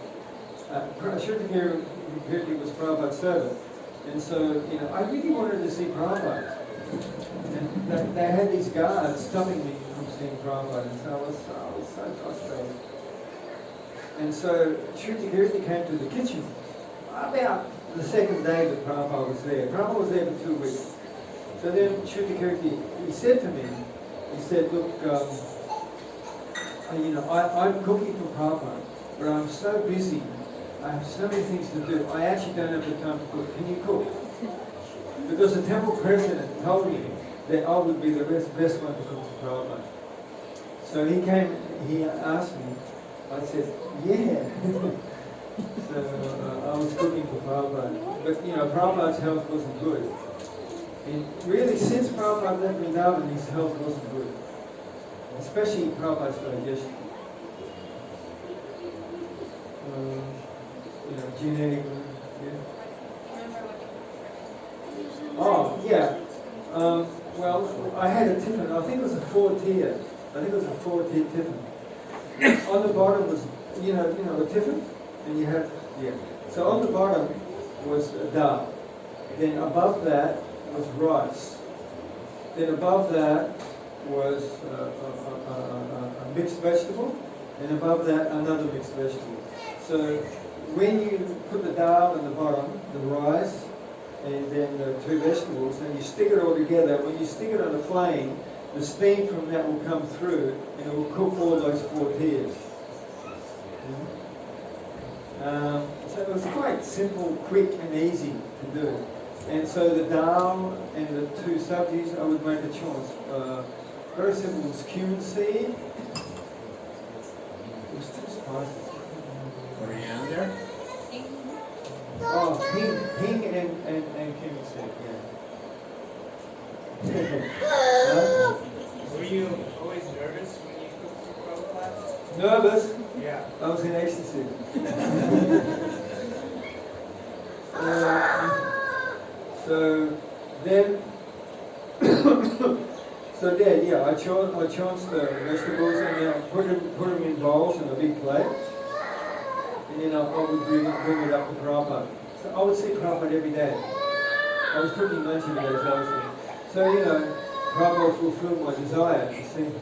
Shrita Kirti was Prabhupada's servant. And so, I really wanted to see Prabhupada. And they had these guards stopping me from seeing Prabhupada. And so I was so frustrated. And so Shrita Kirti came to the kitchen about the second day that Prabhupada was there. Prabhupada was there for 2 weeks. So then Shrita Kirti, he said to me, he said, look, I'm cooking for Prabhupada, but I'm so busy. I have so many things to do. I actually don't have the time to cook. Can you cook? Because the temple president told me that I would be the best one to cook for Prabhupada. So he came, he asked me, I said, yeah. So I was cooking for Prabhupada. But Prabhupada's health wasn't good. And really, since Prabhupada left Vrindavan, his health wasn't good. Especially Prabhupada's digestion. Genetic. Yeah. Oh, yeah. Well, I had a tiffin. I think it was a 4-tier. I think it was a 4-tier tiffin. On the bottom was, a tiffin, and you have, yeah. So on the bottom was dal. Then above that was rice. Then above that was a mixed vegetable, and above that another mixed vegetable. So when you put the dal in the bottom, the rice, and then the 2 vegetables, and you stick it all together, when you stick it on the flame, the steam from that will come through, and it will cook all those 4 tiers. So it was quite simple, quick, and easy to do. And so the dal and the 2 sabjis, I would make a choice. Very simple, it was cumin seed. It was too spicy. Coriander? Oh, ping and cumin seed, yeah. Were you always nervous when you cooked for Prabhupada? Nervous? Yeah. I was in ecstasy. So then, I chanced the vegetables and then I put them in bowls in a big plate, and then I would bring it up to Prabhupada. So I would see Prabhupada every day. I was cooking lunch every day, so Prabhupada fulfilled my desire to see him.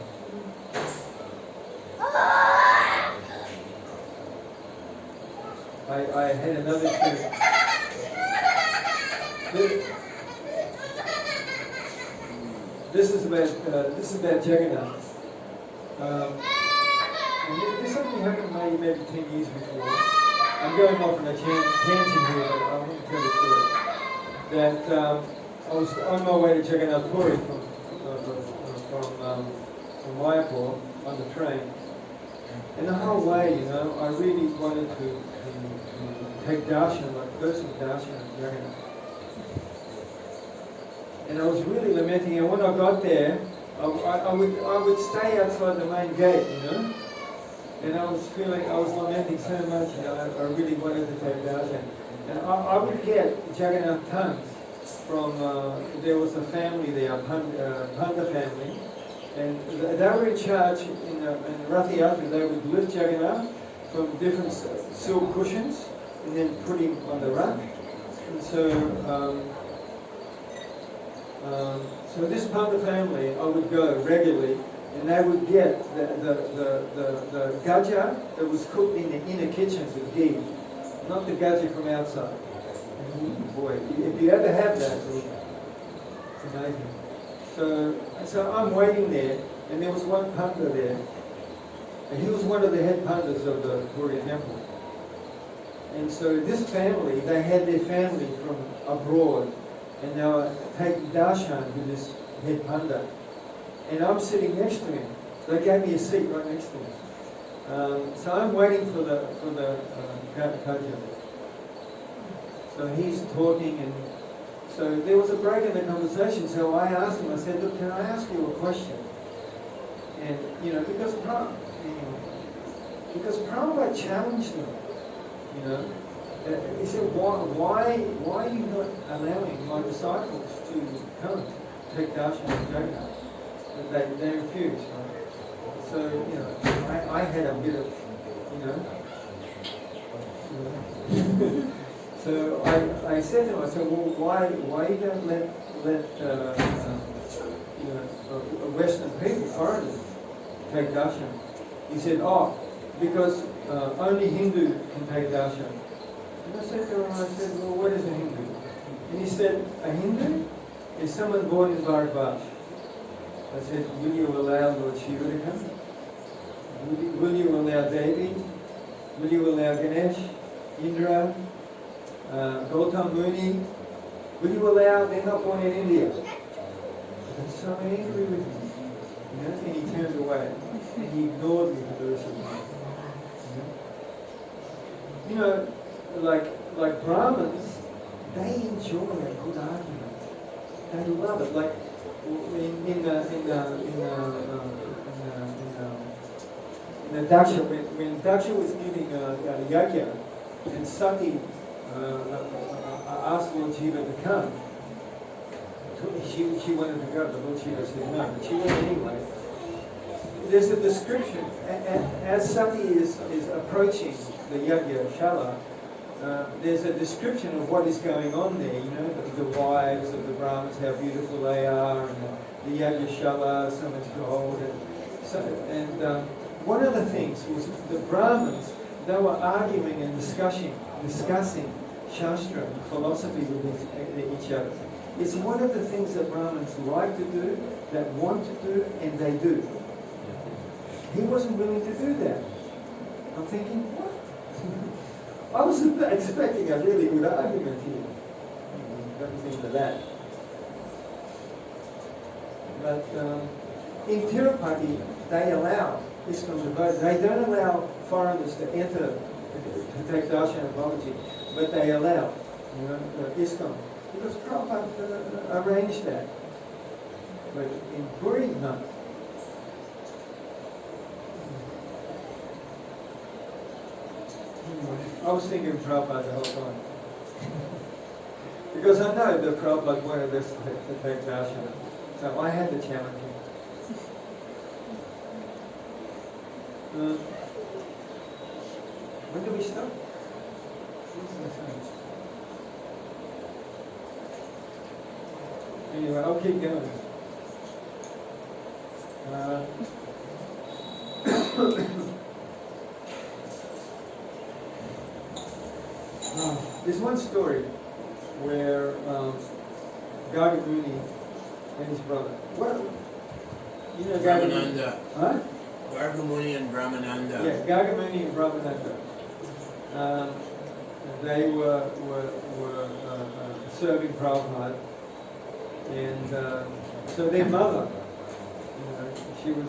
I had another experience. This is about Jagannath. And this only happened maybe 10 years before. I'm going off on a tangent here, but I want to tell the story. That I was on my way to Jagannath Puri from Mayapur on the train. And the whole way, I really wanted to take darshan, like personal darshan of Jagannath. And I was really lamenting, and when I got there, I would stay outside the main gate, and I was lamenting so much, I really wanted to take darshan. And I would get Jagannath tongues from, there was a family there, a Panda family, And they were in charge in Rath Yatra. They would lift Jagannath from different silk cushions and then put him on the Rath. And so this Panda family, I would go regularly, and they would get the gaja that was cooked in the inner kitchens of ghee, not the gaja from outside. And boy, if you ever have that, it's amazing. So I'm waiting there, and there was one Panda there, and he was one of the head Pandas of the Korean temple. And so this family, they had their family from abroad, and they were taking darshan to this head Panda. And I'm sitting next to him. They gave me a seat right next to him. So I'm waiting for the Kaja. So he's talking, and so there was a break in the conversation. So I asked him, I said, look, can I ask you a question? And, you know, because Prabhupada challenged them, you know. He said, why are you not allowing my disciples to come take darshan of Jagannath? They refused, right? So, you know, I had a bit of, you know. So I said to him, I said, well, why you don't let you know, Western people, foreigners, take darshan? He said, oh, because only Hindu can take darshan. And I said to him, well, what is a Hindu? And he said, a Hindu is someone born in Bharatvash. I said, will you allow Lord Shiva to come? Will you allow Devi? Will you allow Ganesh, Indra, Gautam Muni? Will you allow, they're not born in India? I was so angry with him. You know, and he turned away. And he ignored me for the rest of the night. You know, like Brahmins, they enjoy a good argument. They love it. Like in the Daksha, when Daksha was giving yajna, and Sati asked Lord Shiva to come, she wanted to go, but Lord Shiva said no, but she went anyway. There's a description, as Sati is approaching the yajna shala, there's a description of what is going on there, you know, the wives of the Brahmins, how beautiful they are, and the yajna-shala, so much gold. And one of the things was the Brahmins, they were arguing and discussing Shastra and philosophy with each other. It's one of the things that Brahmins like to do, that want to do, and they do. He wasn't willing to do that. I'm thinking, what? I was expecting a really good argument here. Nothing into that. But in Tirupati, they allow ISKCON to vote. They don't allow foreigners to enter to take darshan of Babaji, but they allow, you know, ISKCON. Because Prabhupada arranged that. But in Puri, no. I was thinking of Prabhupada the whole time. Because I know that Prabhupada wanted us to take darshan. So I had to challenge him. When do we start? Anyway, I'll keep going. There's one story where Gagamuni and his brother. What? You know Brahmananda. Huh? Gargamuni and Brahmananda. Yeah, Gagamuni and Brahmananda. They were serving Prabhupada, and so their mother, you know,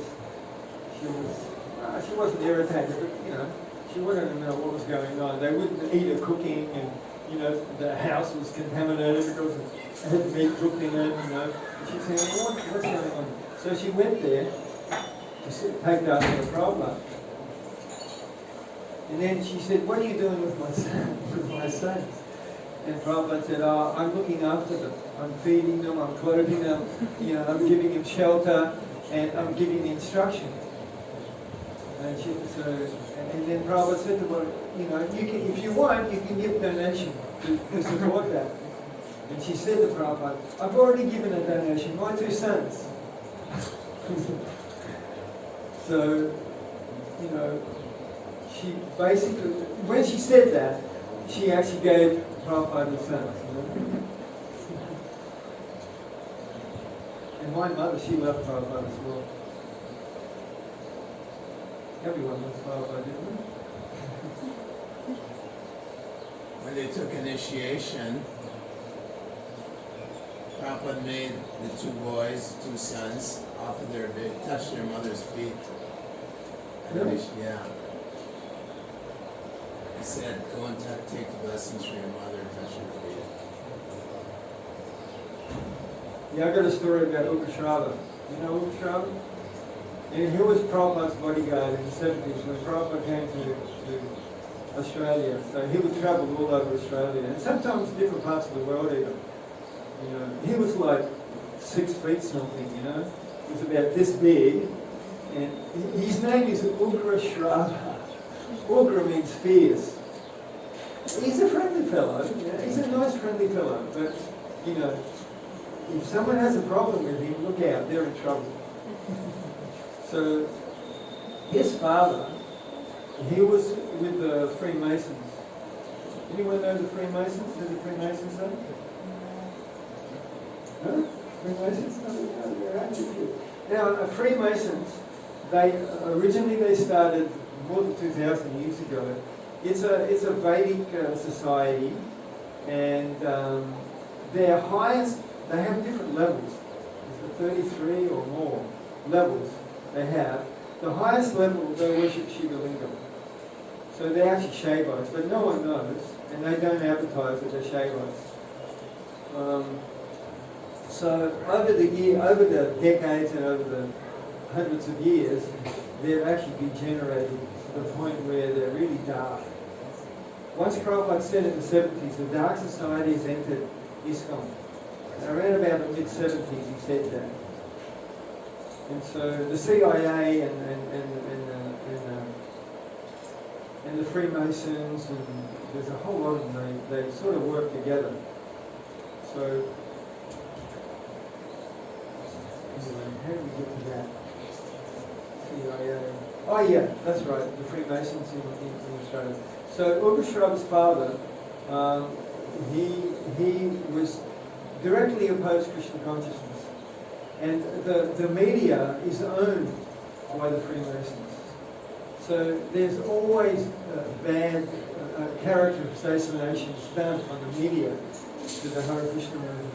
she wasn't irritated, but you know, she wanted to know what was going on. They wouldn't eat her cooking, and you know, the house was contaminated because it had meat cooked in it. You know, and she said, well, what's going on? So she went there to take darshan of Prabhupada. And then she said, what are you doing with my son? With my sons? And Prabhupada said, I'm looking after them. I'm feeding them, I'm clothing them, you know, I'm giving them shelter. and I'm giving the instruction. And then Prabhupada said to her, you know, you can, if you want, you can give donation to support that. And she said to Prabhupada, I've already given a donation, my 2 sons. So, you know, she basically, when she said that, she actually gave Prabhupada the sons. You know? And my mother, she loved Prabhupada as well. Everyone loves Prabhupada, didn't they? When they took initiation, Prabhupada made the 2 boys, 2 sons, touch their mother's feet. Really? Yeah. He said, go and take the blessings from your mother, touch her feet. Yeah, I got a story about Ukashrava. You know Ukashrava? And he was Prabhupada's bodyguard in the 70s when Prabhupada came to Australia. So he would travel all over Australia, and sometimes different parts of the world even. You know, he was like 6 feet something, you know. He was about this big, and his name is Ugra Shrava. Ugra means fierce. He's a friendly fellow, you know? He's a nice friendly fellow, but, you know, if someone has a problem with him, look out, they're in trouble. So, his father, he was with the Freemasons. Anyone know the Freemasons? Who the Freemasons are? Huh? Freemasons? No, they're active. Now, Freemasons, they started more than 2,000 years ago. It's a Vedic society, and their highest, they have different levels. There's 33 or more levels they have. The highest level, they worship Shiva Lingam. So they're actually Shaivites, but no one knows, and they don't advertise that they're Shaivites. So over the decades and over the hundreds of years, they've actually degenerated to the point where they're really dark. Once Prabhupada said in the 70s, the dark society has entered ISKCON. Around about the mid-70s he said that. And so the CIA and the Freemasons, and there's a whole lot of them, they sort of work together. So, how do we get to that? CIA. Oh yeah, that's right, the Freemasons in Australia. So Ukashrava's father, he was directly opposed Krishna consciousness. And the media is owned by the Freemasons. So there's always bad character assassinations done on the media to the Hare Krishna movement.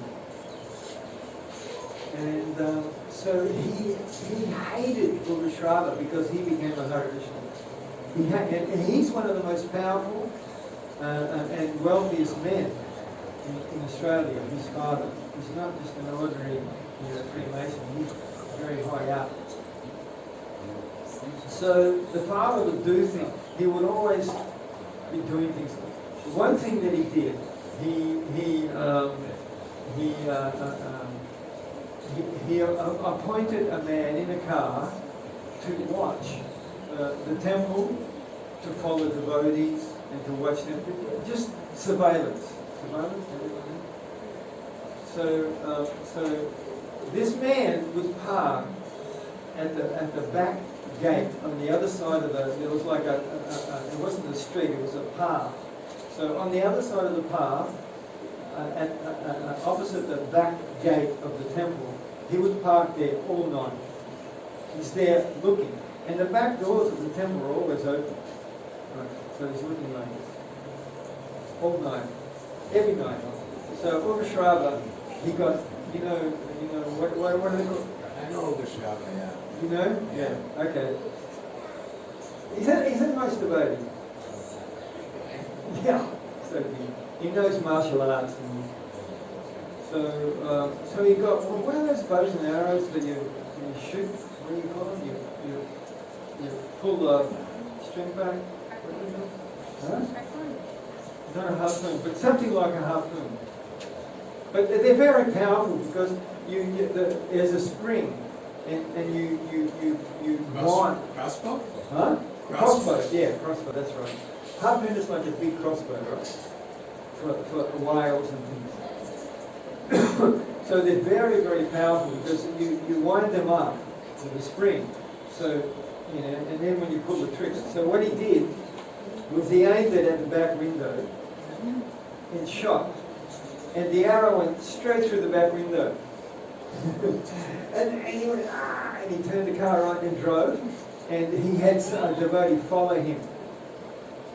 And so he hated Ukashrava because he became a Hare Krishna. And he's one of the most powerful and wealthiest men in Australia, his father. He's not just an ordinary Freemason, he's very high up. So the father would do things, he would always be doing things. One thing that he did, he appointed a man in a car to watch the temple, to follow devotees and to watch them, just surveillance. So this man would park at the back gate on the other side of it was like it wasn't a street, it was a path. So on the other side of the path, opposite the back gate of the temple, he would park there all night. He's there looking. And the back doors of the temple are always open. Right. So he's looking like this. All night. Every night. So Ukashrava, he got, what are they called? I know Ukashrava, yeah. You know? Yeah. Okay. He's a nice devotee. Yeah. So he knows martial arts. And so he got, what are those bows and arrows that you shoot? What do you call them? You pull the string back? What do you call it? Huh? Not a harpoon, but something like a harpoon. But they're very powerful because there's a spring and you want, Crossbow? huh? Crossbow. Crossbow, yeah, crossbow, that's right. Harpoon is like a big crossbow, right? For whales and things. So they're very, very powerful because you wind them up with a spring. So, you know, and then when you pull the trigger. So what he did was he aimed it at the back window and shot. And the arrow went straight through the back window. and he went, ah, and he turned the car around and drove. And he had a devotee follow him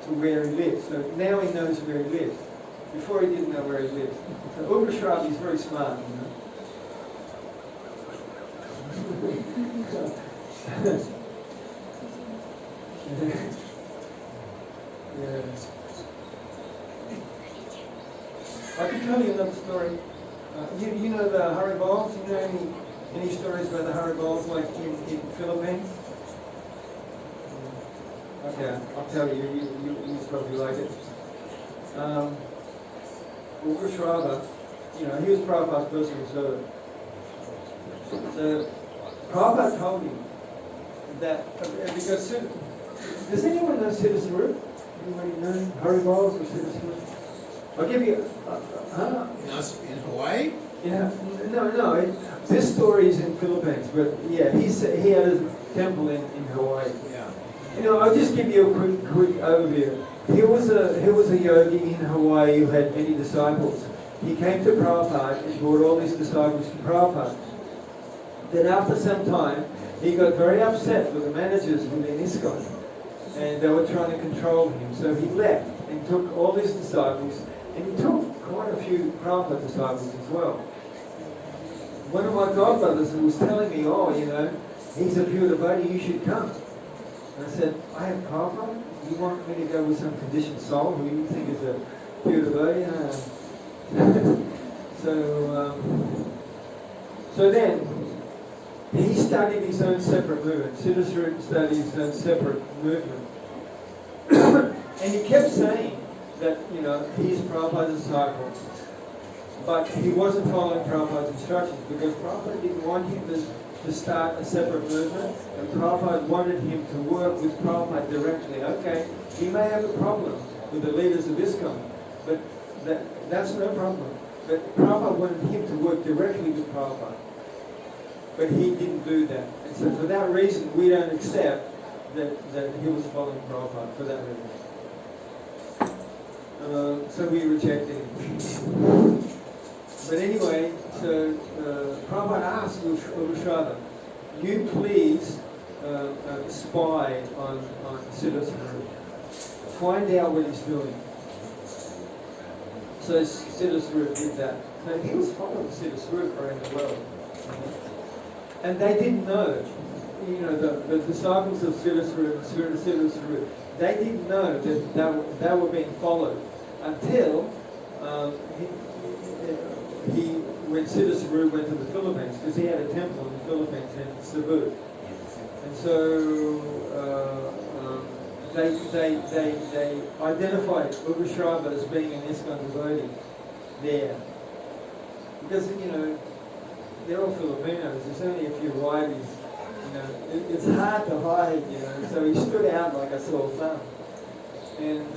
to where he lives. So now he knows where he lives. Before he didn't know where he lives. So Ugrashrava is very smart, you know. Yeah. I can tell you another story. You know the Haribols? You know any stories about the Haribols like in Philippines? Okay, I'll tell you. You probably like it. Uber Shrava, you know, he was Prabhupada's personal servant. So Prabhupada told him that because does anyone know Siddha Swarup? Anybody know Haribols or Siddha Swarup? I'll give you. In Hawaii? Yeah, no. This story is in Philippines, but yeah, he had a temple in Hawaii. Yeah. You know, I'll just give you a quick overview. He was a yogi in Hawaii who had many disciples. He came to Prabhupada and brought all his disciples to Prabhupada. Then after some time, he got very upset with the managers within ISKCON, and they were trying to control him. So he left and took all his disciples, and he took quite a few Prabhupada disciples as well. One of my godbrothers was telling me, oh, you know, he's a pure devotee, you should come. And I said, I have Prabhupada? You want me to go with some conditioned soul who you think is a pure devotee? So then, he started his own separate movement. Siddha Swarup started his own separate movement. And he kept saying that, you know, he's Prabhupada's disciple. But he wasn't following Prabhupada's instructions because Prabhupada didn't want him to start a separate movement, and Prabhupada wanted him to work with Prabhupada directly. Okay, he may have a problem with the leaders of ISKCON, but that's no problem. But Prabhupada wanted him to work directly with Prabhupada. But he didn't do that. And so for that reason, we don't accept that he was following Prabhupada, for that reason. So we rejected him. But anyway, so Prabhupada asked Urushada, you please spy on Siddha Swarup. Find out what he's doing. So Siddha Swarup did that. So he was following Siddha Swarup around the world. And they didn't know, you know, the disciples of Siddha Swarup, they didn't know that they were being followed until when Siddha Swarup went to the Philippines, because he had a temple in the Philippines in Cebu. And so they identified Ugrashrava as being an ISKCON devotee there. Because, you know, they're all Filipinos, there's only a few varieties, you know, it's hard to hide, you know, so he stood out like a sore thumb. And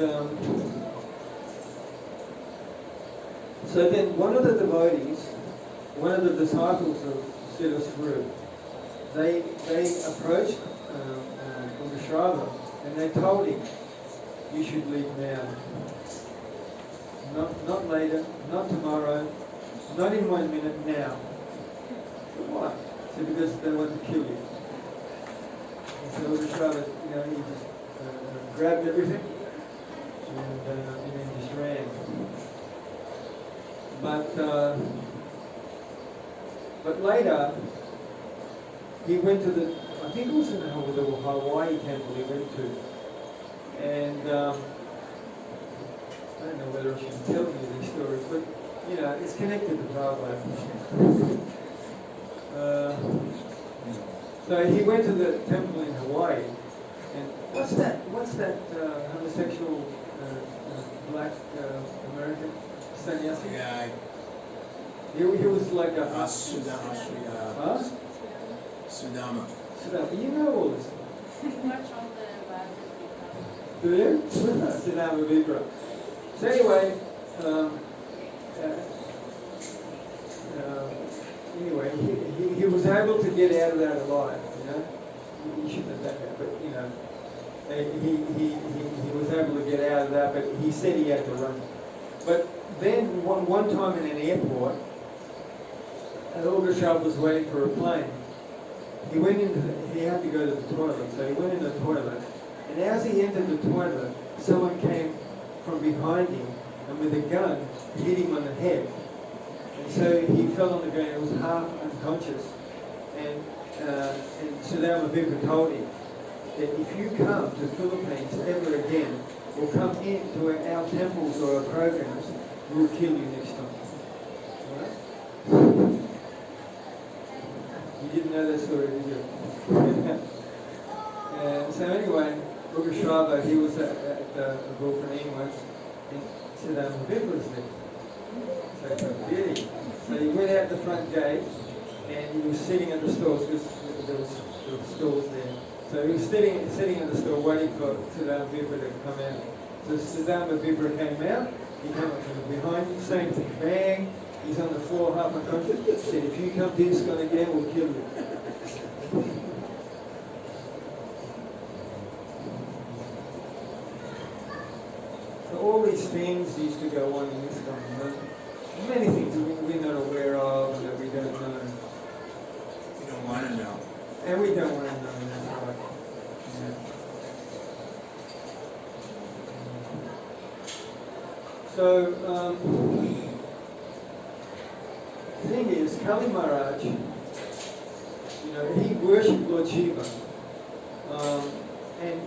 so then one of the devotees, one of the disciples of Siddha Swarup, they approached Ugrashrava and they told him, you should leave now. Not later, not tomorrow, not in 1 minute, now. Why? So because they want to kill you. And so Ugrashrava, you know, he just grabbed everything and then just ran. But later, he went to I think it was in the Hawaii temple he went to. And I don't know whether I should tell you these stories, but, you know, it's connected to Prabhupada. So he went to the temple in Hawaii, and what's that homosexual black American sannyasi? Yeah. He was like a... Huh? Sudama. Sudama, you know all this. Much older than Vasudev. Do you? Sudama Vipra. So anyway, anyway, he was able to get out of that alive, you know. He shouldn't have done that, but you know, he was able to get out of that, but he said he had to run. But then one time in an airport, Elgashab was waiting for a plane. He went into he had to go to the toilet, so he went in the toilet, and as he entered the toilet, someone came from behind him and with a gun hit him on the head. And so he fell on the ground, he was half unconscious. And Saddam Vipra told him that if you come to Philippines ever again, or come into our temples or our programs, we'll kill you next time. Alright? You didn't know that story, did you? So anyway, Rugashava, he was at the Gulfin once, and Saddam Vipra was there. So really, so he went out the front gate, and he was sitting at the stores, because there was stores there. So he was sitting at the store waiting for Saddam Vipra to come out. So Saddam Vipra came out, he came up from behind, same thing, bang, he's on the floor, half unconscious. He said, if you come to this one again, we'll kill you. So all these things used to go on in this government. Many things we're not aware of and that we don't know. You don't want to know. And we don't want to know, that's right. Yeah. So, the thing is, Kali Maharaj, you know, he worshipped Lord Shiva. And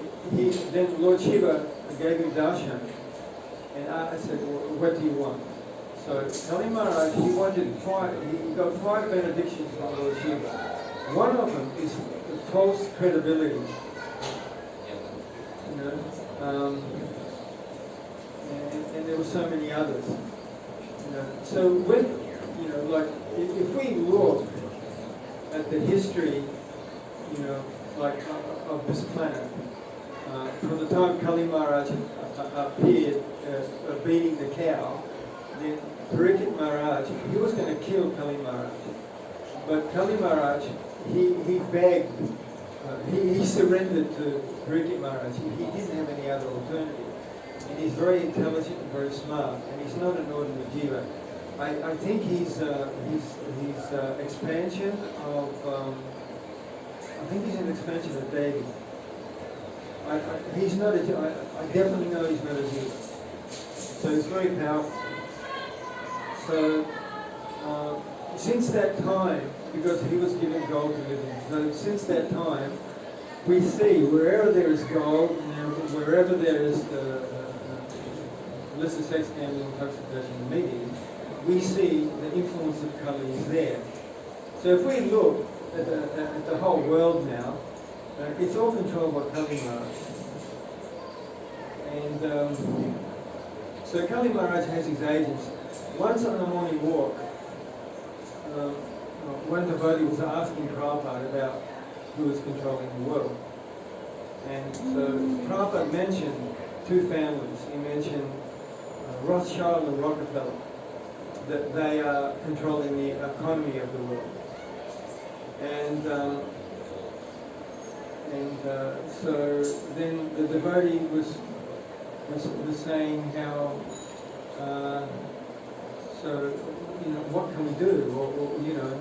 then Lord Shiva gave him darshan. And I said, well, what do you want? So Kali Maharaj, he got 5 benedictions from Lord Shiva. One of them is false credibility. You know, and there were so many others. You know, so when, you know, like if we look at the history, you know, like of this planet, from the time Kali Maharaj appeared beating the cow, then Parikshit Maharaj, he was going to kill Kali Maharaj. But Kali Maharaj, he begged, he surrendered to Parikshit Maharaj. He didn't have any other alternative. And he's very intelligent and very smart, and he's not an ordinary jiva. I think his expansion of, I think he's an expansion of Devi. He's not I definitely know he's not a jiva. So it's very powerful. So since that time, because he was given gold to live in, so since that time, we see wherever there is gold, wherever there is the illicit sex, gambling, intoxication, and meeting, we see the influence of Kali is there. So if we look at the whole world now, it's all controlled by Kali Maharaj. And so Kali Maharaj has his agents. Once on a morning walk, one devotee was asking Prabhupada about who was controlling the world. And so Prabhupada mentioned 2 families. He mentioned Rothschild and Rockefeller, that they are controlling the economy of the world. And so then the devotee was saying how, so, you know, what can we do? Or, you know,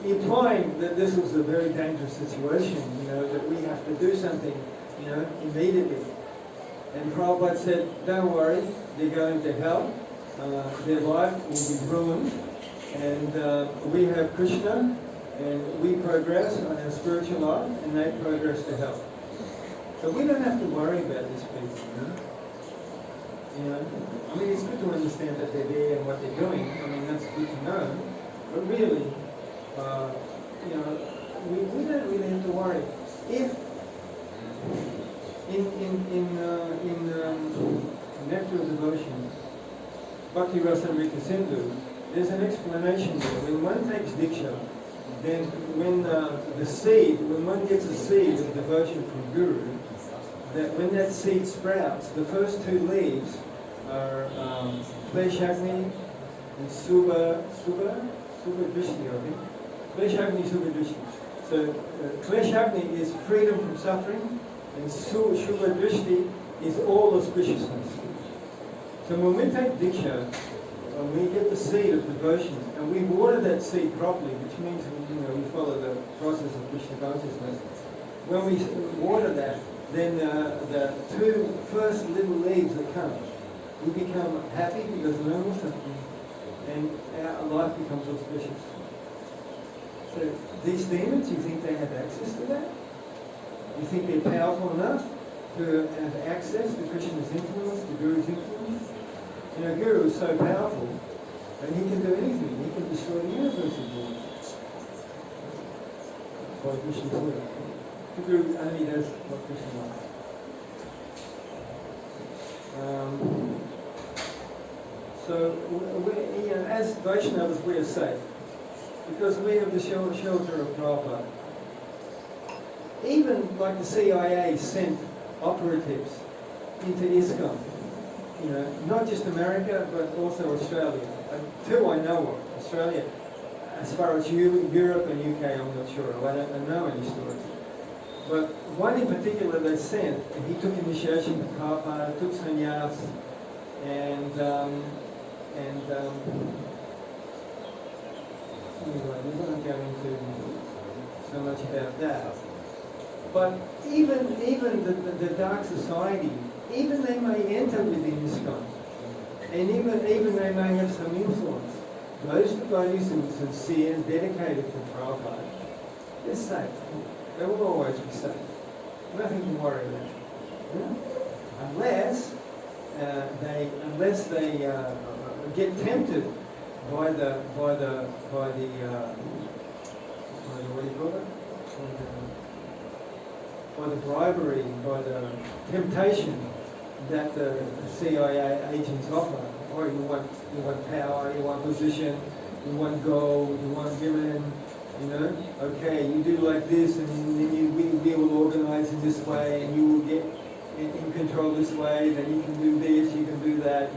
implying that this was a very dangerous situation, you know, that we have to do something, you know, immediately. And Prabhupada said, don't worry, they're going to hell, their life will be ruined, and we have Krishna, and we progress on our spiritual life, and they progress to hell. So we don't have to worry about these people, you know? You know, I mean, it's good to understand that they're there and what they're doing. I mean, that's good to know. But really, you know, we don't really have to worry. If in Nectar of Devotion, Bhakti Rasamrita Sindhu, there's an explanation there. When one takes Diksha, then when when one gets a seed of devotion from Guru, that when that seed sprouts, the first two leaves are Kleshagni and Subha Drishti, I think. Kleshagni, Subha Drishti. So Kleshagni is freedom from suffering, and Subha Drishti is all auspiciousness. So when we take Diksha, when we get the seed of devotion, and we water that seed properly, which means we follow the process of Krishna consciousness, when we water that, then the two first little leaves that come, we become happy because no more suffering, and our life becomes auspicious. So these demons, you think they have access to that? You think they're powerful enough to have access to Krishna's influence, to Guru's influence? Guru is so powerful, and he can do anything. He can destroy the universe if he wants. By Krishna's will. The Guru only does what Krishna wants. So, as Vaishnavas, we are safe because we have the shelter of Prabhupada. Even like the CIA sent operatives into ISKCON, not just America but also Australia. Two I know of. Australia, as far as Europe and UK, I'm not sure. I don't know any stories. But one in particular they sent, and he took initiation to Prabhupada, took sannyas, and anyway, we won't go into so much about that. But even the dark society, even they may enter within ISKCON, and even they may have some influence. Those devotees who are sincere and dedicated to Prabhupada, they're safe. They will always be safe. Nothing to worry about. Unless they get tempted by the what do you call it? By the bribery, by the temptation that the CIA agents offer. Or you want power, you want position, you want gold, you want women, Okay, you do like this, and then we will organize in this way, and you will get in control this way, then you can do this, you can do that,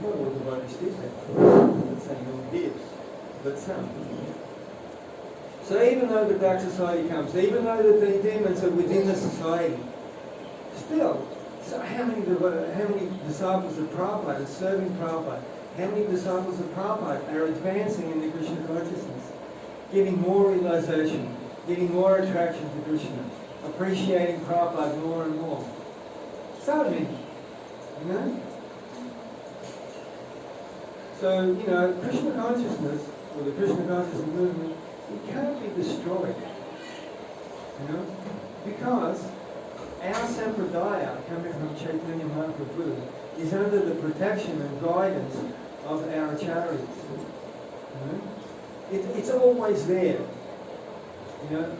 Not all the bodies did that. I'm not saying all did, but some. So even though the dark society comes, even though that the demons are within the society, still, so how many disciples of Prabhupada are serving Prabhupada? How many disciples of Prabhupada are advancing in the Krishna consciousness, getting more realization, getting more attraction to Krishna, appreciating Prabhupada more and more? So many, So, Krishna consciousness, or the Krishna consciousness movement, it can't be destroyed, because our sampradaya, coming from Chaitanya Mahaprabhu, is under the protection and guidance of our acharyas. It's always there.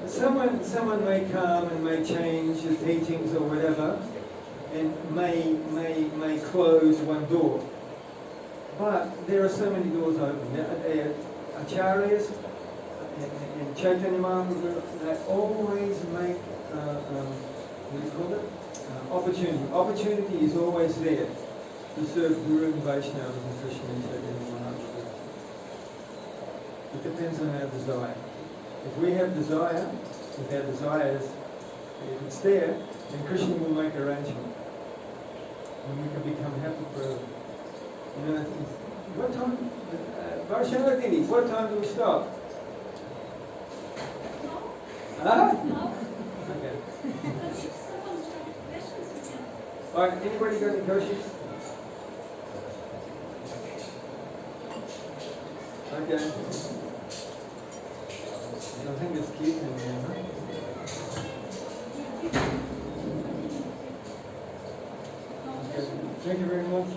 Someone may come and may change the teachings or whatever, and may close one door. But there are so many doors open. Acharyas and Chaitanya Mahaprabhu, they always make opportunity. Opportunity is always there to serve Guru and Vaishnava and Krishna and Chaitanya Mahaprabhu. It depends on our desire. If we have desire, if our desires, if it's there, then Krishna will make arrangement. And we can become happy forever. What time? Vaishnava Didi, what time do we stop? No. Okay. Alright, anybody got any questions? Okay. I think it's cute in there, huh? Okay. Thank you very much.